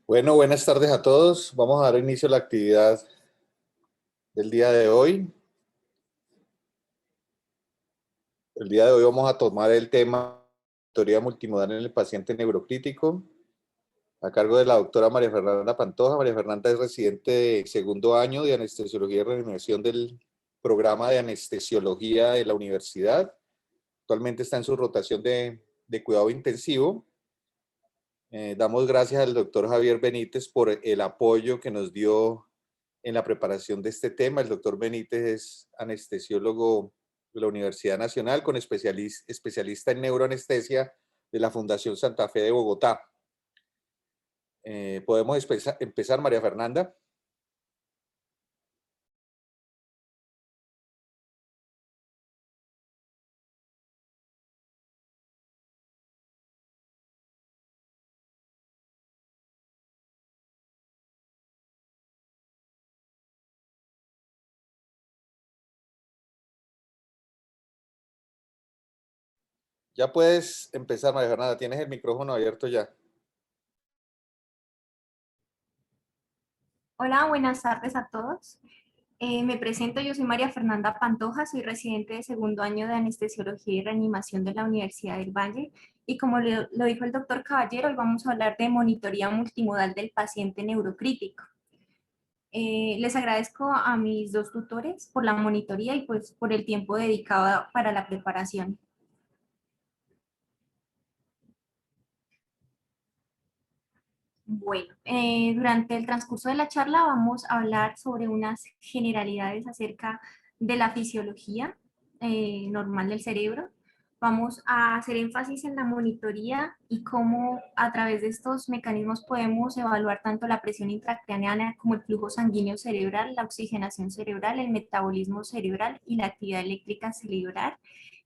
Bueno, buenas tardes a todos. Vamos a dar inicio a la actividad del día de hoy. El día de hoy vamos a tomar el tema monitoría multimodal en el paciente neurocrítico, a cargo de la doctora María Fernanda Pantoja. María Fernanda es residente de segundo año de anestesiología y reanimación del programa de anestesiología de la universidad. Actualmente está en su rotación de cuidado intensivo. Damos gracias al doctor Javier Benítez por el apoyo que nos dio en la preparación de este tema. El doctor Benítez es anestesiólogo de la Universidad Nacional con especialista en neuroanestesia de la Fundación Santa Fe de Bogotá. ¿Podemos empezar, María Fernanda? Ya puedes empezar, María Fernanda. Tienes el micrófono abierto ya. Hola, buenas tardes a todos. Me presento, yo soy María Fernanda Pantoja, soy residente de segundo año de anestesiología y reanimación de la Universidad del Valle. Y como lo dijo el doctor Caballero, hoy vamos a hablar de monitoría multimodal del paciente neurocrítico. Les agradezco a mis dos tutores por la monitoría y pues por el tiempo dedicado para la preparación. Bueno, durante el transcurso de la charla vamos a hablar sobre unas generalidades acerca de la fisiología normal del cerebro. Vamos a hacer énfasis en la monitoría y cómo a través de estos mecanismos podemos evaluar tanto la presión intracraneana como el flujo sanguíneo cerebral, la oxigenación cerebral, el metabolismo cerebral y la actividad eléctrica cerebral.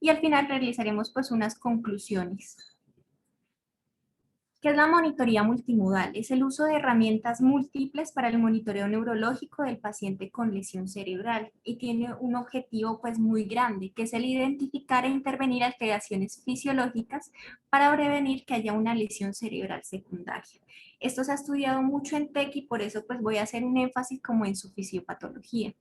Y al final realizaremos pues unas conclusiones. ¿Qué es la monitoría multimodal? Es el uso de herramientas múltiples para el monitoreo neurológico del paciente con lesión cerebral y tiene un objetivo pues muy grande, que es el identificar e intervenir alteraciones fisiológicas para prevenir que haya una lesión cerebral secundaria. Esto se ha estudiado mucho en TEC y por eso pues voy a hacer un énfasis como en su fisiopatología.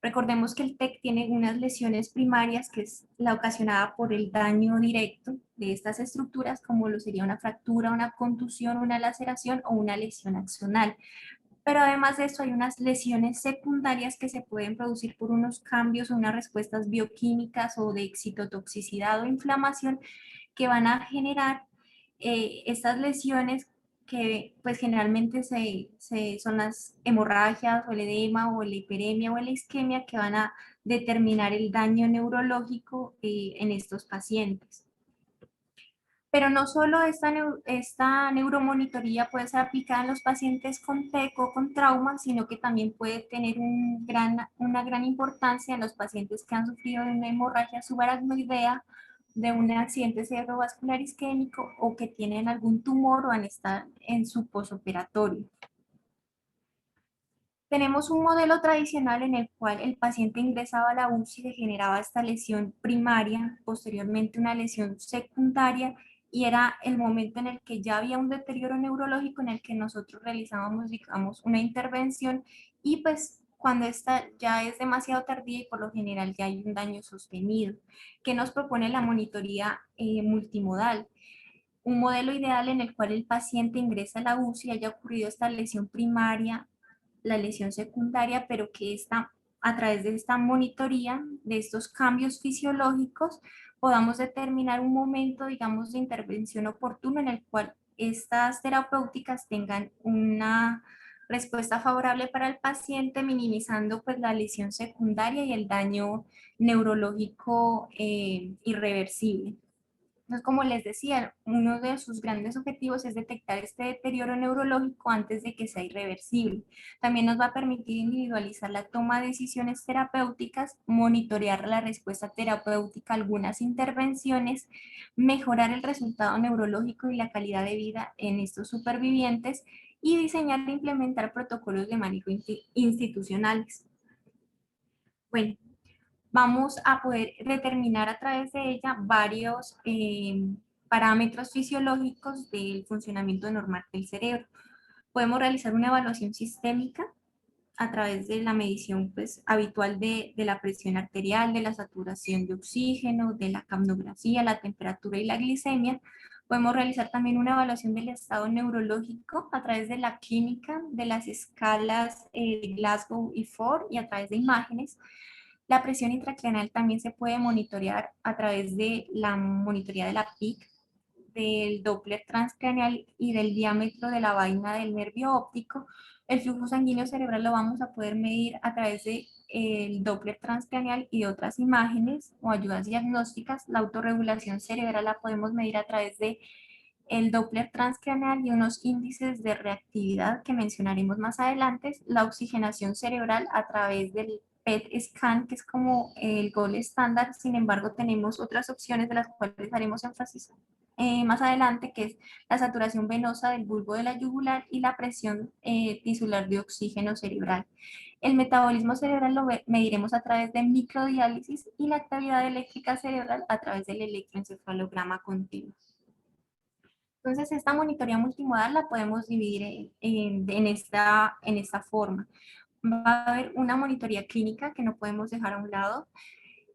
Recordemos que el TEC tiene unas lesiones primarias, que es la ocasionada por el daño directo de estas estructuras, como lo sería una fractura, una contusión, una laceración o una lesión axonal. Pero además de eso hay unas lesiones secundarias que se pueden producir por unos cambios o unas respuestas bioquímicas o de excitotoxicidad o inflamación que van a generar estas lesiones que pues generalmente son las hemorragias o el edema o la hiperemia o la isquemia que van a determinar el daño neurológico en estos pacientes. Pero no solo esta neuromonitoría puede ser aplicada en los pacientes con TEC o con trauma, sino que también puede tener una gran importancia en los pacientes que han sufrido de una hemorragia subaracnoidea, de un accidente cerebrovascular isquémico o que tienen algún tumor o han estado en su posoperatorio. Tenemos un modelo tradicional en el cual el paciente ingresaba a la UCI, se generaba esta lesión primaria, posteriormente una lesión secundaria, y era el momento en el que ya había un deterioro neurológico en el que nosotros realizábamos, digamos, una intervención y pues cuando esta ya es demasiado tardía y por lo general ya hay un daño sostenido. ¿Qué nos propone la monitoría multimodal? Un modelo ideal en el cual el paciente ingresa a la UCI, haya ocurrido esta lesión primaria, la lesión secundaria, pero que a través de esta monitoría, de estos cambios fisiológicos, podamos determinar un momento, digamos, de intervención oportuno en el cual estas terapéuticas tengan una respuesta favorable para el paciente, minimizando pues la lesión secundaria y el daño neurológico irreversible. Entonces, como les decía, uno de sus grandes objetivos es detectar este deterioro neurológico antes de que sea irreversible. También nos va a permitir individualizar la toma de decisiones terapéuticas, monitorear la respuesta terapéutica a algunas intervenciones, mejorar el resultado neurológico y la calidad de vida en estos supervivientes y diseñar e implementar protocolos de manejo institucionales. Bueno, vamos a poder determinar a través de ella varios parámetros fisiológicos del funcionamiento normal del cerebro. Podemos realizar una evaluación sistémica a través de la medición pues, habitual de la presión arterial, de la saturación de oxígeno, de la capnografía, la temperatura y la glicemia. Podemos realizar también una evaluación del estado neurológico a través de la clínica, de las escalas de Glasgow y Ford y a través de imágenes. La presión intracraneal también se puede monitorear a través de la monitoría de la PIC, del Doppler transcraneal y del diámetro de la vaina del nervio óptico. El flujo sanguíneo cerebral lo vamos a poder medir a través de el Doppler transcraneal y de otras imágenes o ayudas diagnósticas. La autorregulación cerebral la podemos medir a través de el Doppler transcraneal y unos índices de reactividad que mencionaremos más adelante, la oxigenación cerebral a través del PET scan, que es como el gol estándar. Sin embargo, tenemos otras opciones de las cuales haremos énfasis más adelante, que es la saturación venosa del bulbo de la yugular y la presión tisular de oxígeno cerebral. El metabolismo cerebral lo mediremos a través de microdiálisis y la actividad eléctrica cerebral a través del electroencefalograma continuo. Entonces, esta monitoría multimodal la podemos dividir en esta forma. Va a haber una monitoría clínica que no podemos dejar a un lado,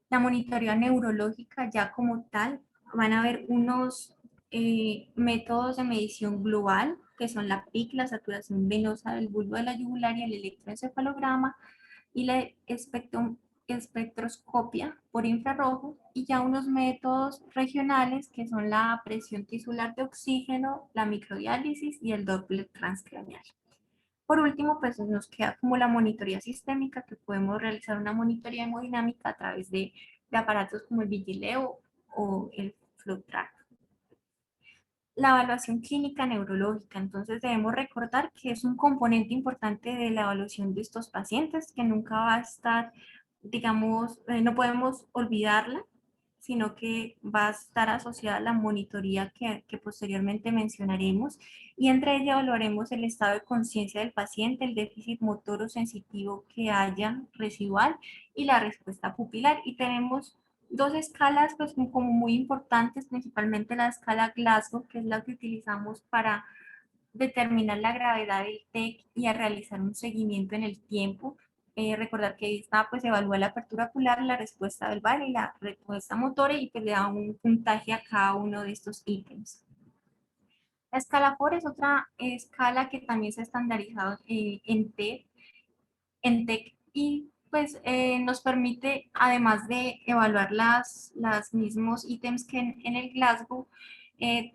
la monitoría neurológica ya como tal. Van a haber unos métodos de medición global, que son la PIC, la saturación venosa del bulbo de la yugular y el electroencefalograma, y la espectroscopia por infrarrojo, y ya unos métodos regionales que son la presión tisular de oxígeno, la microdiálisis y el Doppler transcraneal. Por último, pues nos queda como la monitoría sistémica, que podemos realizar una monitoría hemodinámica a través de aparatos como el Vigileo o el FlowTrack. La evaluación clínica neurológica, entonces debemos recordar que es un componente importante de la evaluación de estos pacientes, que nunca va a estar, digamos, no podemos olvidarla, sino que va a estar asociada a la monitoría que posteriormente mencionaremos, y entre ella evaluaremos el estado de conciencia del paciente, el déficit motor o sensitivo que haya residual y la respuesta pupilar. Y tenemos dos escalas pues como muy importantes, principalmente la escala Glasgow, que es la que utilizamos para determinar la gravedad del TEC y a realizar un seguimiento en el tiempo. Recordar que esta pues evalúa la apertura ocular, la respuesta verbal y la respuesta motora, y pues le da un puntaje a cada uno de estos ítems. La escala FOR es otra escala que también se ha estandarizado en TEC, y pues nos permite, además de evaluar las mismos ítems que en el Glasgow,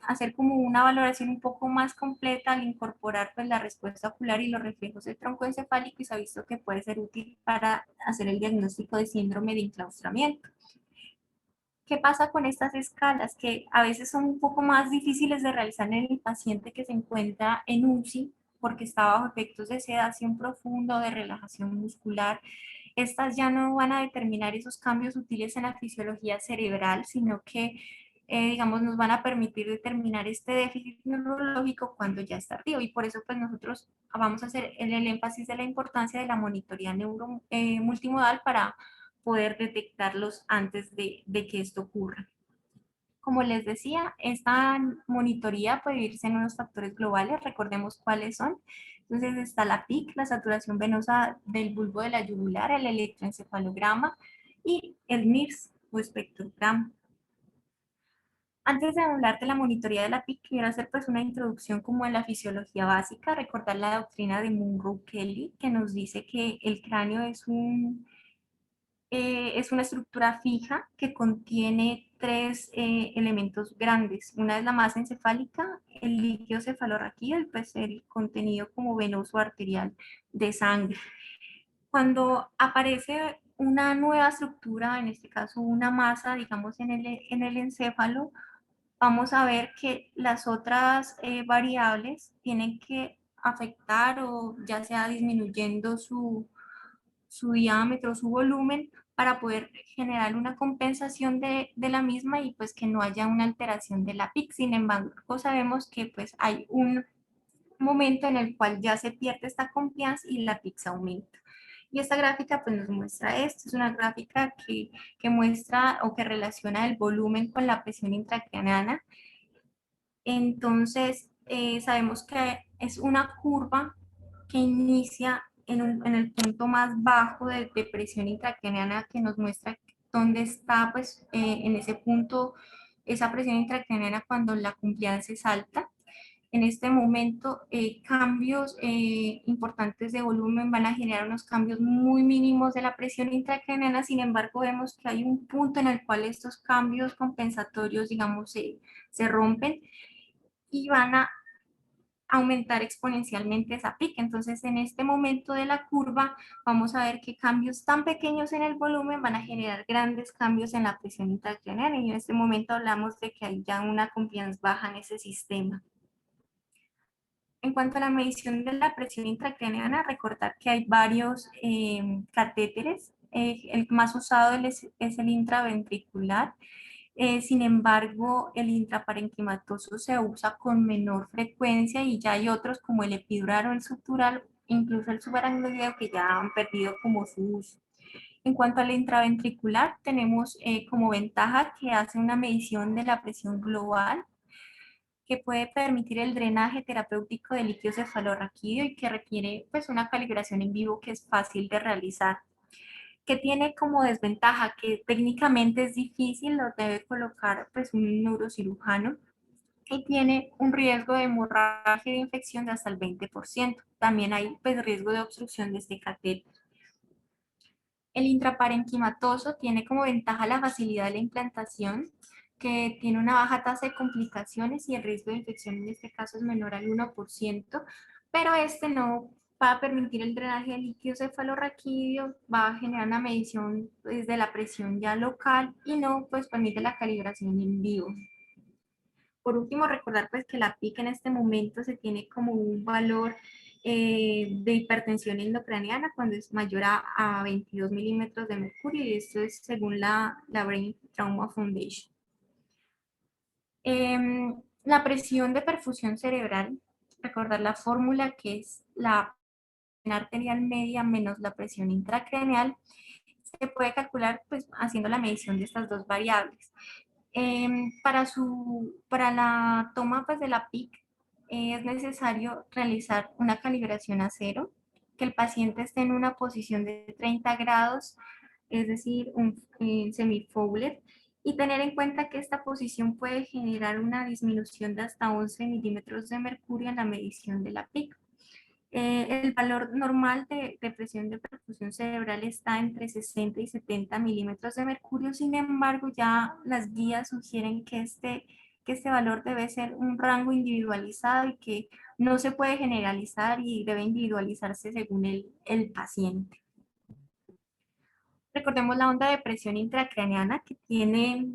hacer como una valoración un poco más completa al incorporar pues la respuesta ocular y los reflejos del tronco encefálico, y se ha visto que puede ser útil para hacer el diagnóstico de síndrome de enclaustramiento. ¿Qué pasa con estas escalas? Que a veces son un poco más difíciles de realizar en el paciente que se encuentra en UCI porque está bajo efectos de sedación profunda o de relajación muscular. Estas ya no van a determinar esos cambios sutiles en la fisiología cerebral, sino que, digamos, nos van a permitir determinar este déficit neurológico cuando ya está tardío. Y por eso, pues, nosotros vamos a hacer el énfasis de la importancia de la monitoría multimodal para poder detectarlos antes de que esto ocurra. Como les decía, esta monitoría puede dividirse en unos factores globales, recordemos cuáles son. Entonces está la PIC, la saturación venosa del bulbo de la yugular, el electroencefalograma y el MIRS o espectrograma. Antes de hablar de la monitoría de la PIC, quiero hacer pues una introducción como en la fisiología básica, recordar la doctrina de Monroe-Kelly, que nos dice que el cráneo es una estructura fija que contiene tres elementos grandes. Una es la masa encefálica, el líquido cefalorraquídeo y pues el contenido como venoso arterial de sangre. Cuando aparece una nueva estructura, en este caso una masa, digamos en el encéfalo, vamos a ver que las otras variables tienen que afectar, o ya sea disminuyendo su diámetro, su volumen, para poder generar una compensación de la misma y pues que no haya una alteración de la PIC. Sin embargo, sabemos que pues hay un momento en el cual ya se pierde esta confianza y la PIC aumenta. Y esta gráfica pues nos muestra esto, es una gráfica que muestra o que relaciona el volumen con la presión intracraneana. Entonces, sabemos que es una curva que inicia en el punto más bajo de presión intracraneana, que nos muestra dónde está pues, en ese punto esa presión intracraneana cuando la compliance es alta. En este momento, cambios importantes de volumen van a generar unos cambios muy mínimos de la presión intracraneana. Sin embargo, vemos que hay un punto en el cual estos cambios compensatorios, digamos, se rompen y van a aumentar exponencialmente esa pica. Entonces, en este momento de la curva, vamos a ver que cambios tan pequeños en el volumen van a generar grandes cambios en la presión intracraneana. Y en este momento hablamos de que hay ya una compliance baja en ese sistema. En cuanto a la medición de la presión intracraneana, recordar que hay varios catéteres. El más usado es el intraventricular. Sin embargo, el intraparenquimatoso se usa con menor frecuencia y ya hay otros como el epidural o el subdural, incluso el subaracnoideo, que ya han perdido como su uso. En cuanto al intraventricular, tenemos como ventaja que hace una medición de la presión global, que puede permitir el drenaje terapéutico de líquido cefalorraquídeo y que requiere pues una calibración en vivo que es fácil de realizar. Que tiene como desventaja que técnicamente es difícil, lo debe colocar pues un neurocirujano, y tiene un riesgo de hemorragia de infección de hasta el 20%. También hay pues riesgo de obstrucción de este catéter. El intraparenquimatoso tiene como ventaja la facilidad de la implantación, que tiene una baja tasa de complicaciones y el riesgo de infección en este caso es menor al 1%, pero este no va a permitir el drenaje de líquido cefalorraquídeo, va a generar una medición pues, de la presión ya local y no pues permite la calibración en vivo. Por último, recordar pues que la PIC en este momento se tiene como un valor de hipertensión endocraniana cuando es mayor a 22 milímetros de mercurio, y esto es según la Brain Trauma Foundation. La presión de perfusión cerebral, recordar la fórmula que es la presión arterial media menos la presión intracraneal, se puede calcular pues haciendo la medición de estas dos variables. Para la toma pues, de la PIC es necesario realizar una calibración a cero, que el paciente esté en una posición de 30 grados, es decir, un semi-Fowler, y tener en cuenta que esta posición puede generar una disminución de hasta 11 milímetros de mercurio en la medición de la PIC. El valor normal de presión de perfusión cerebral está entre 60 y 70 milímetros de mercurio. Sin embargo, ya las guías sugieren que este valor debe ser un rango individualizado y que no se puede generalizar y debe individualizarse según el paciente. Recordemos la onda de presión intracraneana, que tiene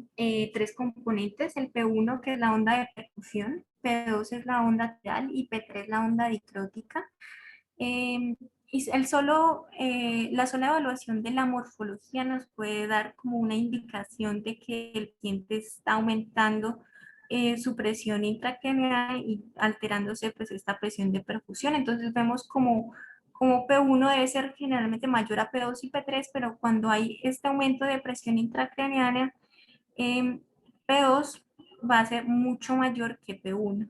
tres componentes: el P1, que es la onda de percusión, P2 es la onda lateral y P3 la onda dicrótica. Y la sola evaluación de la morfología nos puede dar como una indicación de que el paciente está aumentando su presión intracraneal y alterándose pues esta presión de perfusión. Entonces vemos como P1 debe ser generalmente mayor a P2 y P3, pero cuando hay este aumento de presión intracraneana, P2 va a ser mucho mayor que P1.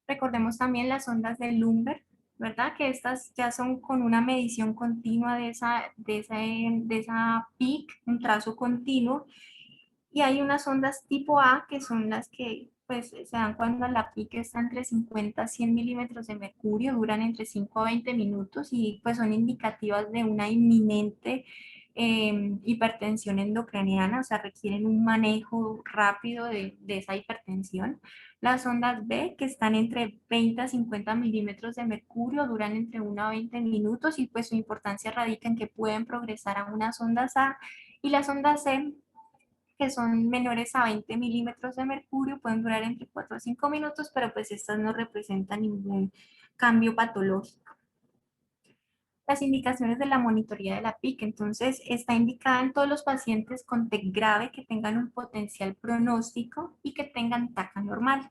Recordemos también las ondas de Lumber, ¿verdad? Que estas ya son con una medición continua de esa PIC, un trazo continuo. Y hay unas ondas tipo A, que son las que pues, se dan cuando la PIC está entre 50 a 100 milímetros de mercurio, duran entre 5 a 20 minutos y pues son indicativas de una inminente hipertensión endocraniana, o sea, requieren un manejo rápido de esa hipertensión. Las ondas B, que están entre 20 a 50 milímetros de mercurio, duran entre 1 a 20 minutos y pues su importancia radica en que pueden progresar a unas ondas A, y las ondas C, que son menores a 20 milímetros de mercurio, pueden durar entre 4 a 5 minutos, pero pues estas no representan ningún cambio patológico. Las indicaciones de la monitoría de la PIC, entonces está indicada en todos los pacientes con TEC grave que tengan un potencial pronóstico y que tengan TAC anormal.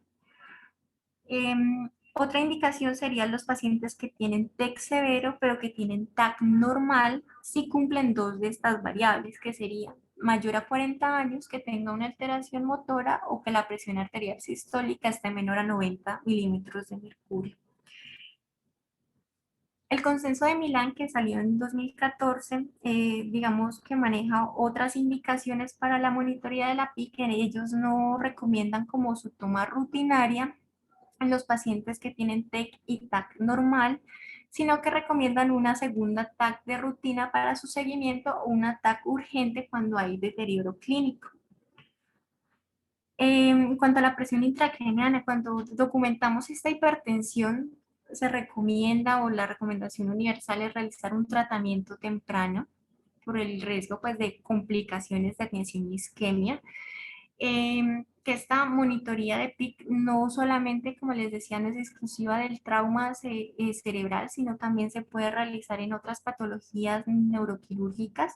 Otra indicación serían los pacientes que tienen TEC severo pero que tienen TAC normal si cumplen dos de estas variables, que serían mayor a 40 años, que tenga una alteración motora o que la presión arterial sistólica esté menor a 90 milímetros de mercurio. El consenso de Milán, que salió en 2014, digamos que maneja otras indicaciones para la monitoría de la PIC, que ellos no recomiendan como su toma rutinaria en los pacientes que tienen TEC y TAC normal, sino que recomiendan una segunda TAC de rutina para su seguimiento o una TAC urgente cuando hay deterioro clínico. En cuanto a la presión intracraneana, cuando documentamos esta hipertensión, se recomienda, o la recomendación universal es realizar un tratamiento temprano por el riesgo pues, de complicaciones de tensión y isquemia. Que esta monitoría de PIC no solamente, como les decía, no es exclusiva del trauma cerebral, sino también se puede realizar en otras patologías neuroquirúrgicas,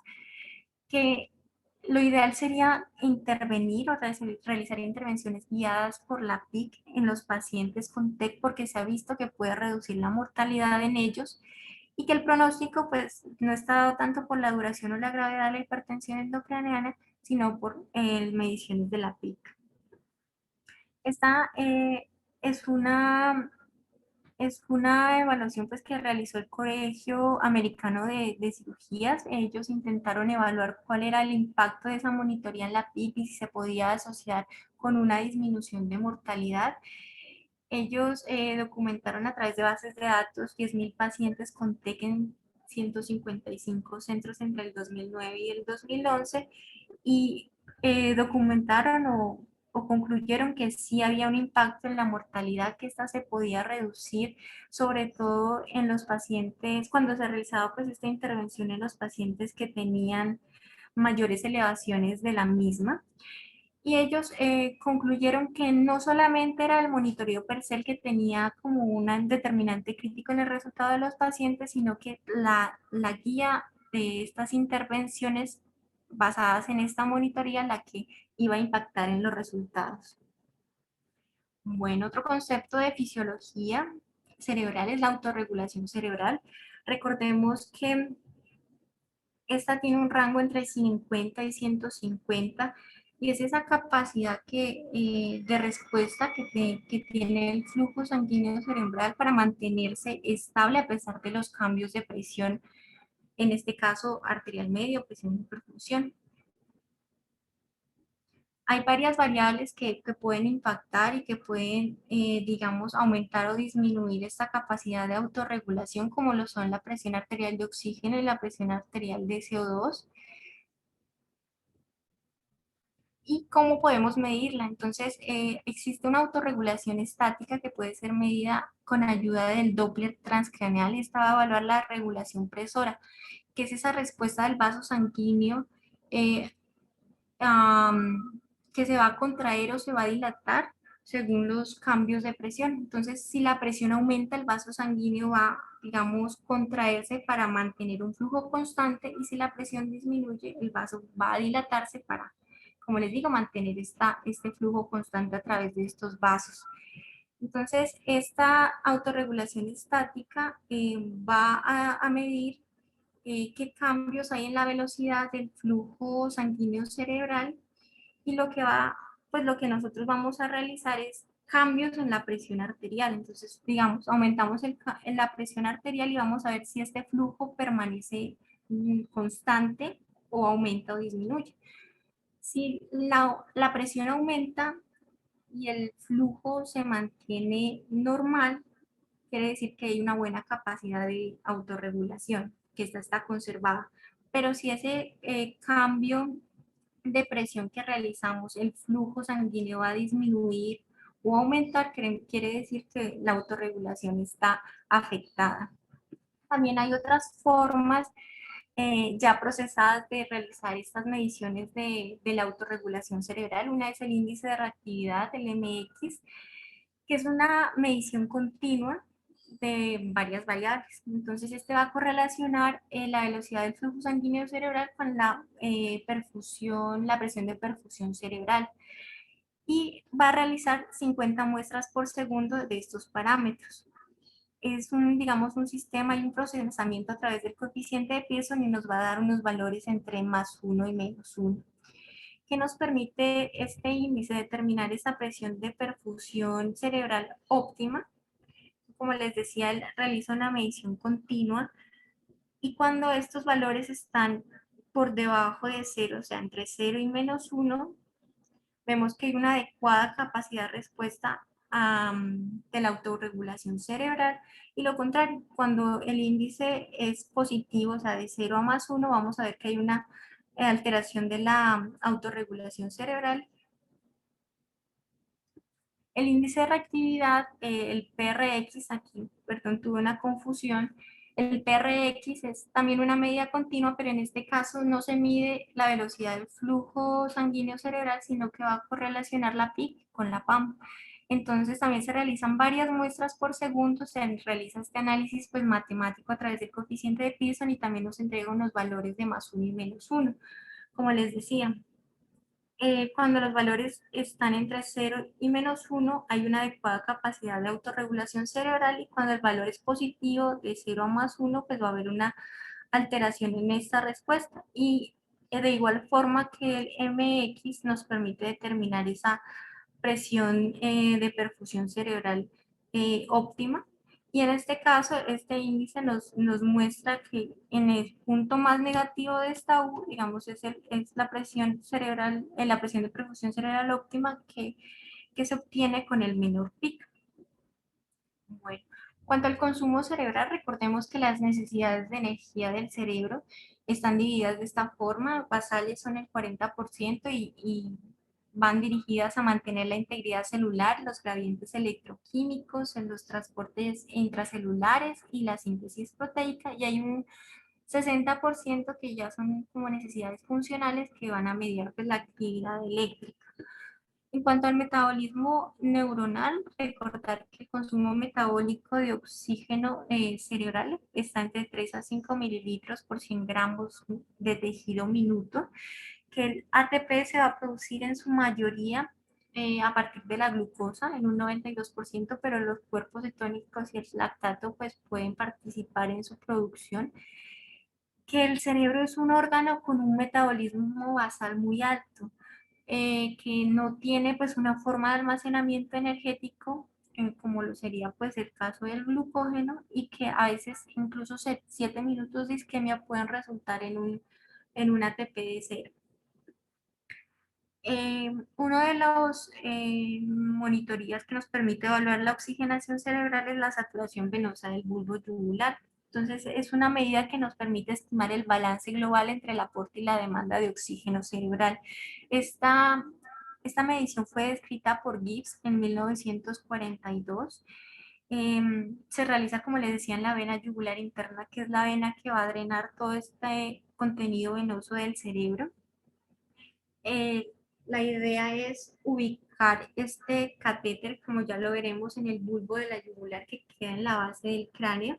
que lo ideal sería intervenir o realizar intervenciones guiadas por la PIC en los pacientes con TEC, porque se ha visto que puede reducir la mortalidad en ellos y que el pronóstico pues no está dado tanto por la duración o la gravedad de la hipertensión endocraneana, sino por mediciones de la PIC. Esta es una evaluación pues, que realizó el Colegio Americano de Cirugías. Ellos intentaron evaluar cuál era el impacto de esa monitoría en la PIC y si se podía asociar con una disminución de mortalidad. Ellos documentaron a través de bases de datos 10.000 pacientes con TEC en 155 centros entre el 2009 y el 2011 y documentaron o concluyeron que sí había un impacto en la mortalidad, que esta se podía reducir, sobre todo en los pacientes, cuando se realizaba pues esta intervención en los pacientes que tenían mayores elevaciones de la misma. Y ellos concluyeron que no solamente era el monitoreo per se el que tenía como un determinante crítico en el resultado de los pacientes, sino que la guía de estas intervenciones basadas en esta monitoría la que iba a impactar en los resultados. Bueno, otro concepto de fisiología cerebral es la autorregulación cerebral. Recordemos que esta tiene un rango entre 50 y 150 y es esa capacidad de respuesta que tiene el flujo sanguíneo cerebral para mantenerse estable a pesar de los cambios de presión, en este caso arterial medio, presión de perfusión. Hay varias variables que pueden impactar y que pueden, digamos, aumentar o disminuir esta capacidad de autorregulación, como lo son la presión arterial de oxígeno y la presión arterial de CO2. ¿Y cómo podemos medirla? Entonces, existe una autorregulación estática que puede ser medida con ayuda del Doppler transcraneal y esta va a evaluar la regulación presora, que es esa respuesta del vaso sanguíneo eh, que se va a contraer o se va a dilatar según los cambios de presión. Entonces, si la presión aumenta, el vaso sanguíneo va, digamos, contraerse para mantener un flujo constante y si la presión disminuye, el vaso va a dilatarse para, como les digo, mantener este flujo constante a través de estos vasos. Entonces, esta autorregulación estática va a medir qué cambios hay en la velocidad del flujo sanguíneo cerebral y pues lo que nosotros vamos a realizar es cambios en la presión arterial. Entonces, digamos, aumentamos en la presión arterial y vamos a ver si este flujo permanece constante o aumenta o disminuye. Si la presión aumenta y el flujo se mantiene normal, quiere decir que hay una buena capacidad de autorregulación, que esta está conservada. Pero si ese cambio de presión que realizamos, el flujo sanguíneo va a disminuir o aumentar, quiere decir que la autorregulación está afectada. También hay otras formas ya procesadas de realizar estas mediciones de la autorregulación cerebral. Una es el índice de reactividad, el MX, que es una medición continua de varias variables. Entonces, este va a correlacionar la velocidad del flujo sanguíneo cerebral con la perfusión, la presión de perfusión cerebral. Y va a realizar 50 muestras por segundo de estos parámetros. Es digamos, un sistema y un procesamiento a través del coeficiente de Pearson y nos va a dar unos valores entre +1 y -1. ¿Qué nos permite este índice determinar esa presión de perfusión cerebral óptima? Como les decía, él realiza una medición continua y cuando estos valores están por debajo de cero, o sea, entre cero y -1, vemos que hay una adecuada capacidad de respuesta de la autorregulación cerebral, y lo contrario, cuando el índice es positivo, o sea, de 0 a +1, vamos a ver que hay una alteración de la autorregulación cerebral. El índice de reactividad, el PRX, aquí, perdón, tuve una confusión. El PRX es también una medida continua, pero en este caso no se mide la velocidad del flujo sanguíneo cerebral, sino que va a correlacionar la PIC con la PAM. Entonces también se realizan varias muestras por segundo, se realiza este análisis pues, matemático a través del coeficiente de Pearson y también nos entrega unos valores de +1 y -1, como les decía. Cuando los valores están entre 0 y -1, hay una adecuada capacidad de autorregulación cerebral, y cuando el valor es positivo, de 0 a +1, pues va a haber una alteración en esta respuesta. Y de igual forma que el MX nos permite determinar esa presión de perfusión cerebral óptima. Y en este caso, este índice nos muestra que en el punto más negativo de esta U, digamos, es la presión cerebral, la presión de perfusión cerebral óptima que se obtiene con el menor pico. Bueno, cuanto al consumo cerebral, recordemos que las necesidades de energía del cerebro están divididas de esta forma. Basales son el 40% y van dirigidas a mantener la integridad celular, los gradientes electroquímicos, en los transportes intracelulares y la síntesis proteica, y hay un 60% que ya son como necesidades funcionales que van a mediar pues, la actividad eléctrica. En cuanto al metabolismo neuronal, recordar que el consumo metabólico de oxígeno cerebral está entre 3 a 5 mililitros por 100 gramos de tejido minuto, que el ATP se va a producir en su mayoría a partir de la glucosa, en un 92%, pero los cuerpos cetónicos y el lactato pues, pueden participar en su producción. Que el cerebro es un órgano con un metabolismo basal muy alto, que no tiene pues una forma de almacenamiento energético como lo sería pues el caso del glucógeno, y que a veces incluso 7 minutos de isquemia pueden resultar en un ATP de cero. Uno de los monitorías que nos permite evaluar la oxigenación cerebral es la saturación venosa del bulbo yugular. Entonces, es una medida que nos permite estimar el balance global entre el aporte y la demanda de oxígeno cerebral. Esta medición fue descrita por Gibbs en 1942. Se realiza, como les decía, en la vena yugular interna, que es la vena que va a drenar todo este contenido venoso del cerebro. Eh, la idea es ubicar este catéter, como ya lo veremos, en el bulbo de la yugular que queda en la base del cráneo,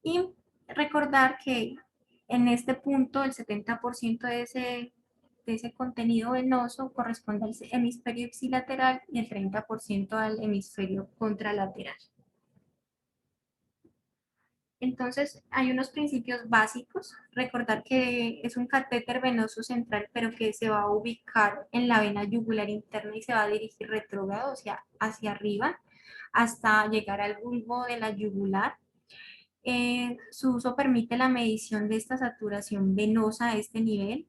y recordar que en este punto el 70% de ese contenido venoso corresponde al hemisferio ipsilateral y el 30% al hemisferio contralateral. Entonces, hay unos principios básicos. Recordar que es un catéter venoso central, pero que se va a ubicar en la vena yugular interna y se va a dirigir retrógrado, o sea, hacia arriba, hasta llegar al bulbo de la yugular. Su uso permite la medición de esta saturación venosa a este nivel.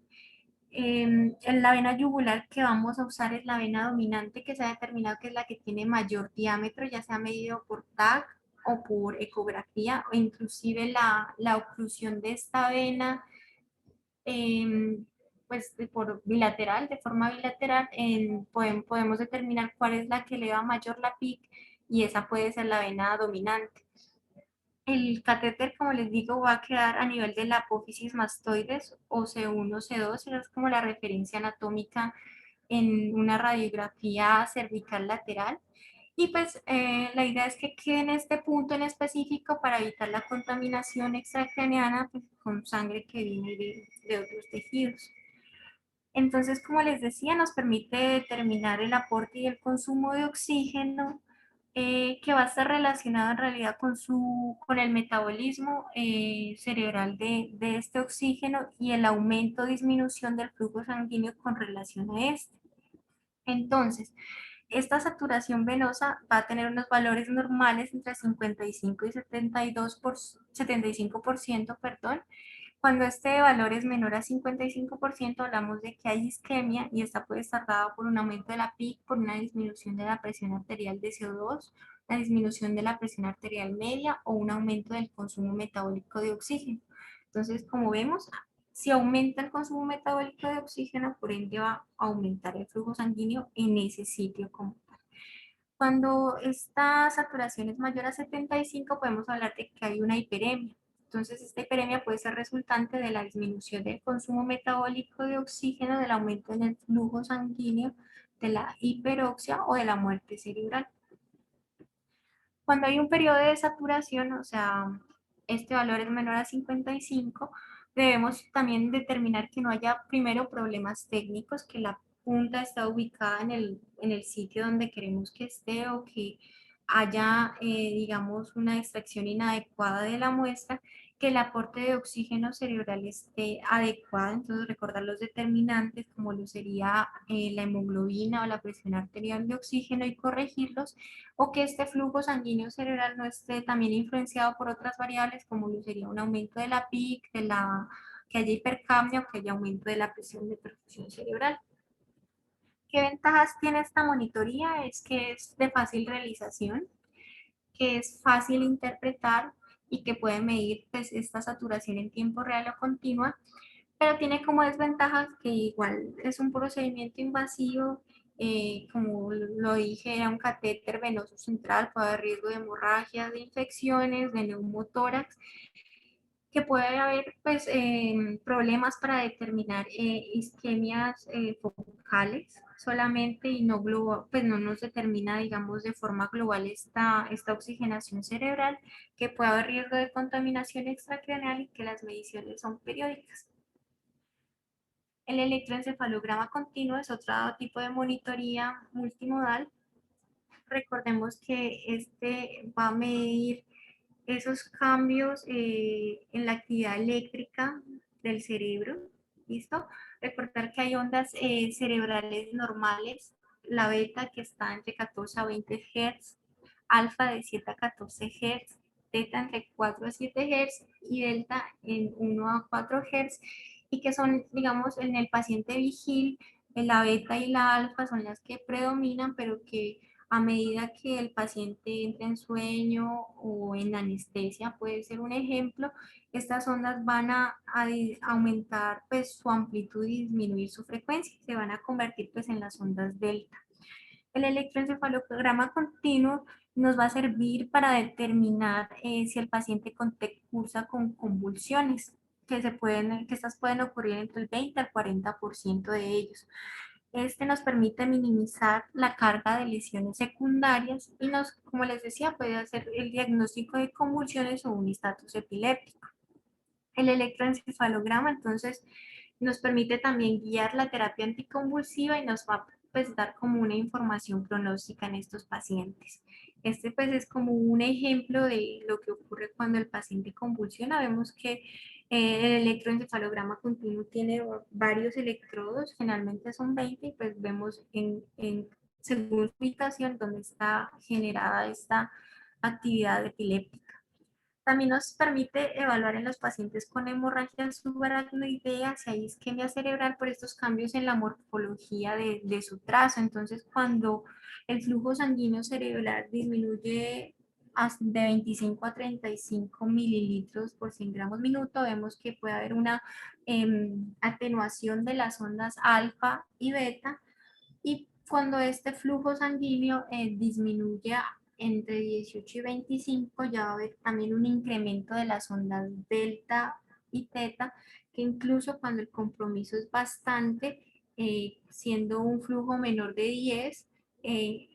En la vena yugular que vamos a usar es la vena dominante, que se ha determinado que es la que tiene mayor diámetro, ya sea medido por TAC o por ecografía, o inclusive la oclusión de esta vena, pues por bilateral, de forma bilateral, podemos determinar cuál es la que eleva mayor la PIC, y esa puede ser la vena dominante. El catéter, como les digo, va a quedar a nivel de la apófisis mastoides o C1 o C2, es como la referencia anatómica en una radiografía cervical lateral. Y pues la idea es que quede en este punto en específico para evitar la contaminación extracraneana pues, con sangre que viene de otros tejidos. Entonces, como les decía, nos permite determinar el aporte y el consumo de oxígeno que va a estar relacionado en realidad con el metabolismo cerebral de este oxígeno y el aumento o disminución del flujo sanguíneo con relación a este. Entonces, esta saturación venosa va a tener unos valores normales entre 55 y 75%, perdón. Cuando este valor es menor a 55%, hablamos de que hay isquemia y esta puede estar dada por un aumento de la PIC, por una disminución de la presión arterial de CO2, una disminución de la presión arterial media o un aumento del consumo metabólico de oxígeno. Entonces, como vemos, si aumenta el consumo metabólico de oxígeno, por ende va a aumentar el flujo sanguíneo en ese sitio como tal. Cuando esta saturación es mayor a 75, podemos hablar de que hay una hiperemia. Entonces, esta hiperemia puede ser resultante de la disminución del consumo metabólico de oxígeno, del aumento en el flujo sanguíneo, de la hiperoxia o de la muerte cerebral. Cuando hay un periodo de saturación, o sea, este valor es menor a 55, debemos también determinar que no haya primero problemas técnicos, que la punta está ubicada en el sitio donde queremos que esté o que haya, digamos, una extracción inadecuada de la muestra, que el aporte de oxígeno cerebral esté adecuado. Entonces, recordar los determinantes, como lo sería la hemoglobina o la presión arterial de oxígeno y corregirlos, o que este flujo sanguíneo cerebral no esté también influenciado por otras variables, como lo sería un aumento de la PIC, que haya hipercapnia o que haya aumento de la presión de perfusión cerebral. ¿Qué ventajas tiene esta monitoría? Es que es de fácil realización, que es fácil interpretar y que puede medir pues, esta saturación en tiempo real o continua, pero tiene como desventajas que igual es un procedimiento invasivo, como lo dije, era un catéter venoso central, puede haber riesgo de hemorragia, de infecciones, de neumotórax, que puede haber pues, problemas para determinar isquemias focales solamente y no, pues no nos determina, digamos, de forma global esta oxigenación cerebral, que puede haber riesgo de contaminación extracraneal y que las mediciones son periódicas. El electroencefalograma continuo es otro tipo de monitoría multimodal. Recordemos que este va a medir esos cambios en la actividad eléctrica del cerebro. ¿Listo? Recordar que hay ondas cerebrales normales, la beta que está entre 14 a 20 Hz, alfa de 7 a 14 Hz, teta entre 4 a 7 Hz y delta en 1 a 4 Hz, y que son, digamos, en el paciente vigil, la beta y la alfa son las que predominan, pero que a medida que el paciente entra en sueño o en anestesia, puede ser un ejemplo, estas ondas van a aumentar pues, su amplitud y disminuir su frecuencia, se van a convertir pues, en las ondas delta. El electroencefalograma continuo nos va a servir para determinar si el paciente cursa con convulsiones, que estas pueden ocurrir entre el 20 al 40% de ellos. Este nos permite minimizar la carga de lesiones secundarias y nos, como les decía, puede hacer el diagnóstico de convulsiones o un estatus epiléptico. El electroencefalograma entonces nos permite también guiar la terapia anticonvulsiva y nos va a pues, dar como una información pronóstica en estos pacientes. Este pues es como un ejemplo de lo que ocurre cuando el paciente convulsiona. Vemos que el electroencefalograma continuo tiene varios electrodos, generalmente son 20, y pues vemos según su ubicación donde está generada esta actividad epiléptica. También nos permite evaluar en los pacientes con hemorragia subaracnoidea si hay isquemia cerebral por estos cambios en la morfología de su trazo. Entonces, cuando el flujo sanguíneo cerebral disminuye de 25 a 35 mililitros por 100 gramos minuto, vemos que puede haber una atenuación de las ondas alfa y beta, y cuando este flujo sanguíneo disminuye entre 18 y 25, ya va a haber también un incremento de las ondas delta y teta, que incluso cuando el compromiso es bastante, siendo un flujo menor de 10,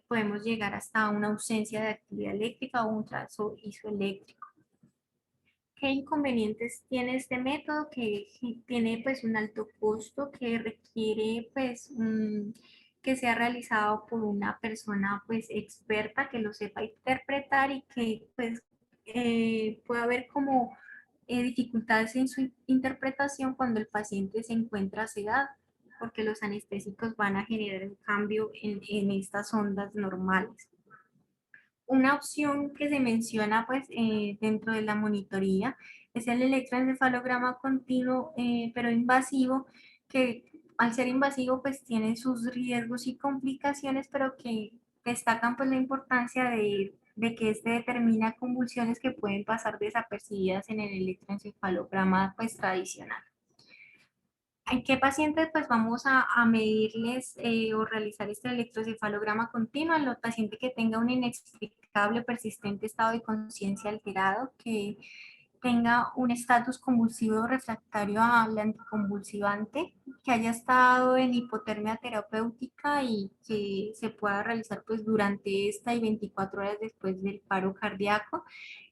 podemos llegar hasta una ausencia de actividad eléctrica o un trazo isoeléctrico. ¿Qué inconvenientes tiene este método? Que tiene pues un alto costo, que requiere pues que sea realizado por una persona pues experta que lo sepa interpretar y que pues pueda haber como dificultades en su interpretación cuando el paciente se encuentra sedado, porque los anestésicos van a generar un cambio en estas ondas normales. Una opción que se menciona pues dentro de la monitoría es el electroencefalograma continuo, pero invasivo, que al ser invasivo pues tiene sus riesgos y complicaciones, pero que destacan pues la importancia de que este determina convulsiones que pueden pasar desapercibidas en el electroencefalograma pues tradicional. ¿En qué pacientes pues vamos a medirles o realizar este electroencefalograma continuo? En los pacientes que tenga un inexplicable persistente estado de conciencia alterado, que tenga un estatus convulsivo refractario al anticonvulsivante, que haya estado en hipotermia terapéutica y que se pueda realizar pues durante esta y 24 horas después del paro cardíaco.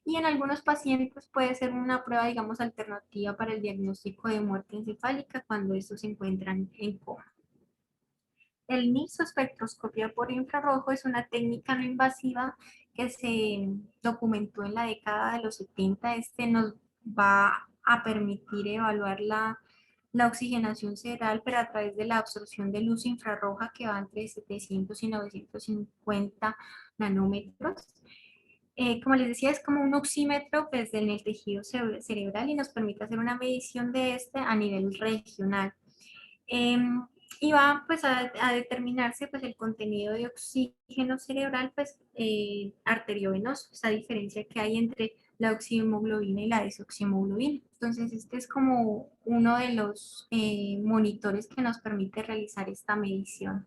Y en algunos pacientes puede ser una prueba, digamos, alternativa para el diagnóstico de muerte encefálica cuando estos se encuentran en coma. El nixospectroscopia por infrarrojo es una técnica no invasiva que se documentó en la década de los 70. Este nos va a permitir evaluar la oxigenación cerebral, pero a través de la absorción de luz infrarroja que va entre 700 y 950 nanómetros. Como les decía, es como un oxímetro pues, en el tejido cerebral y nos permite hacer una medición de este a nivel regional. Em, y va pues a determinarse pues el contenido de oxígeno cerebral pues arteriovenoso, esa diferencia que hay entre la oxihemoglobina y la desoxihemoglobina. Entonces este es como uno de los monitores que nos permite realizar esta medición.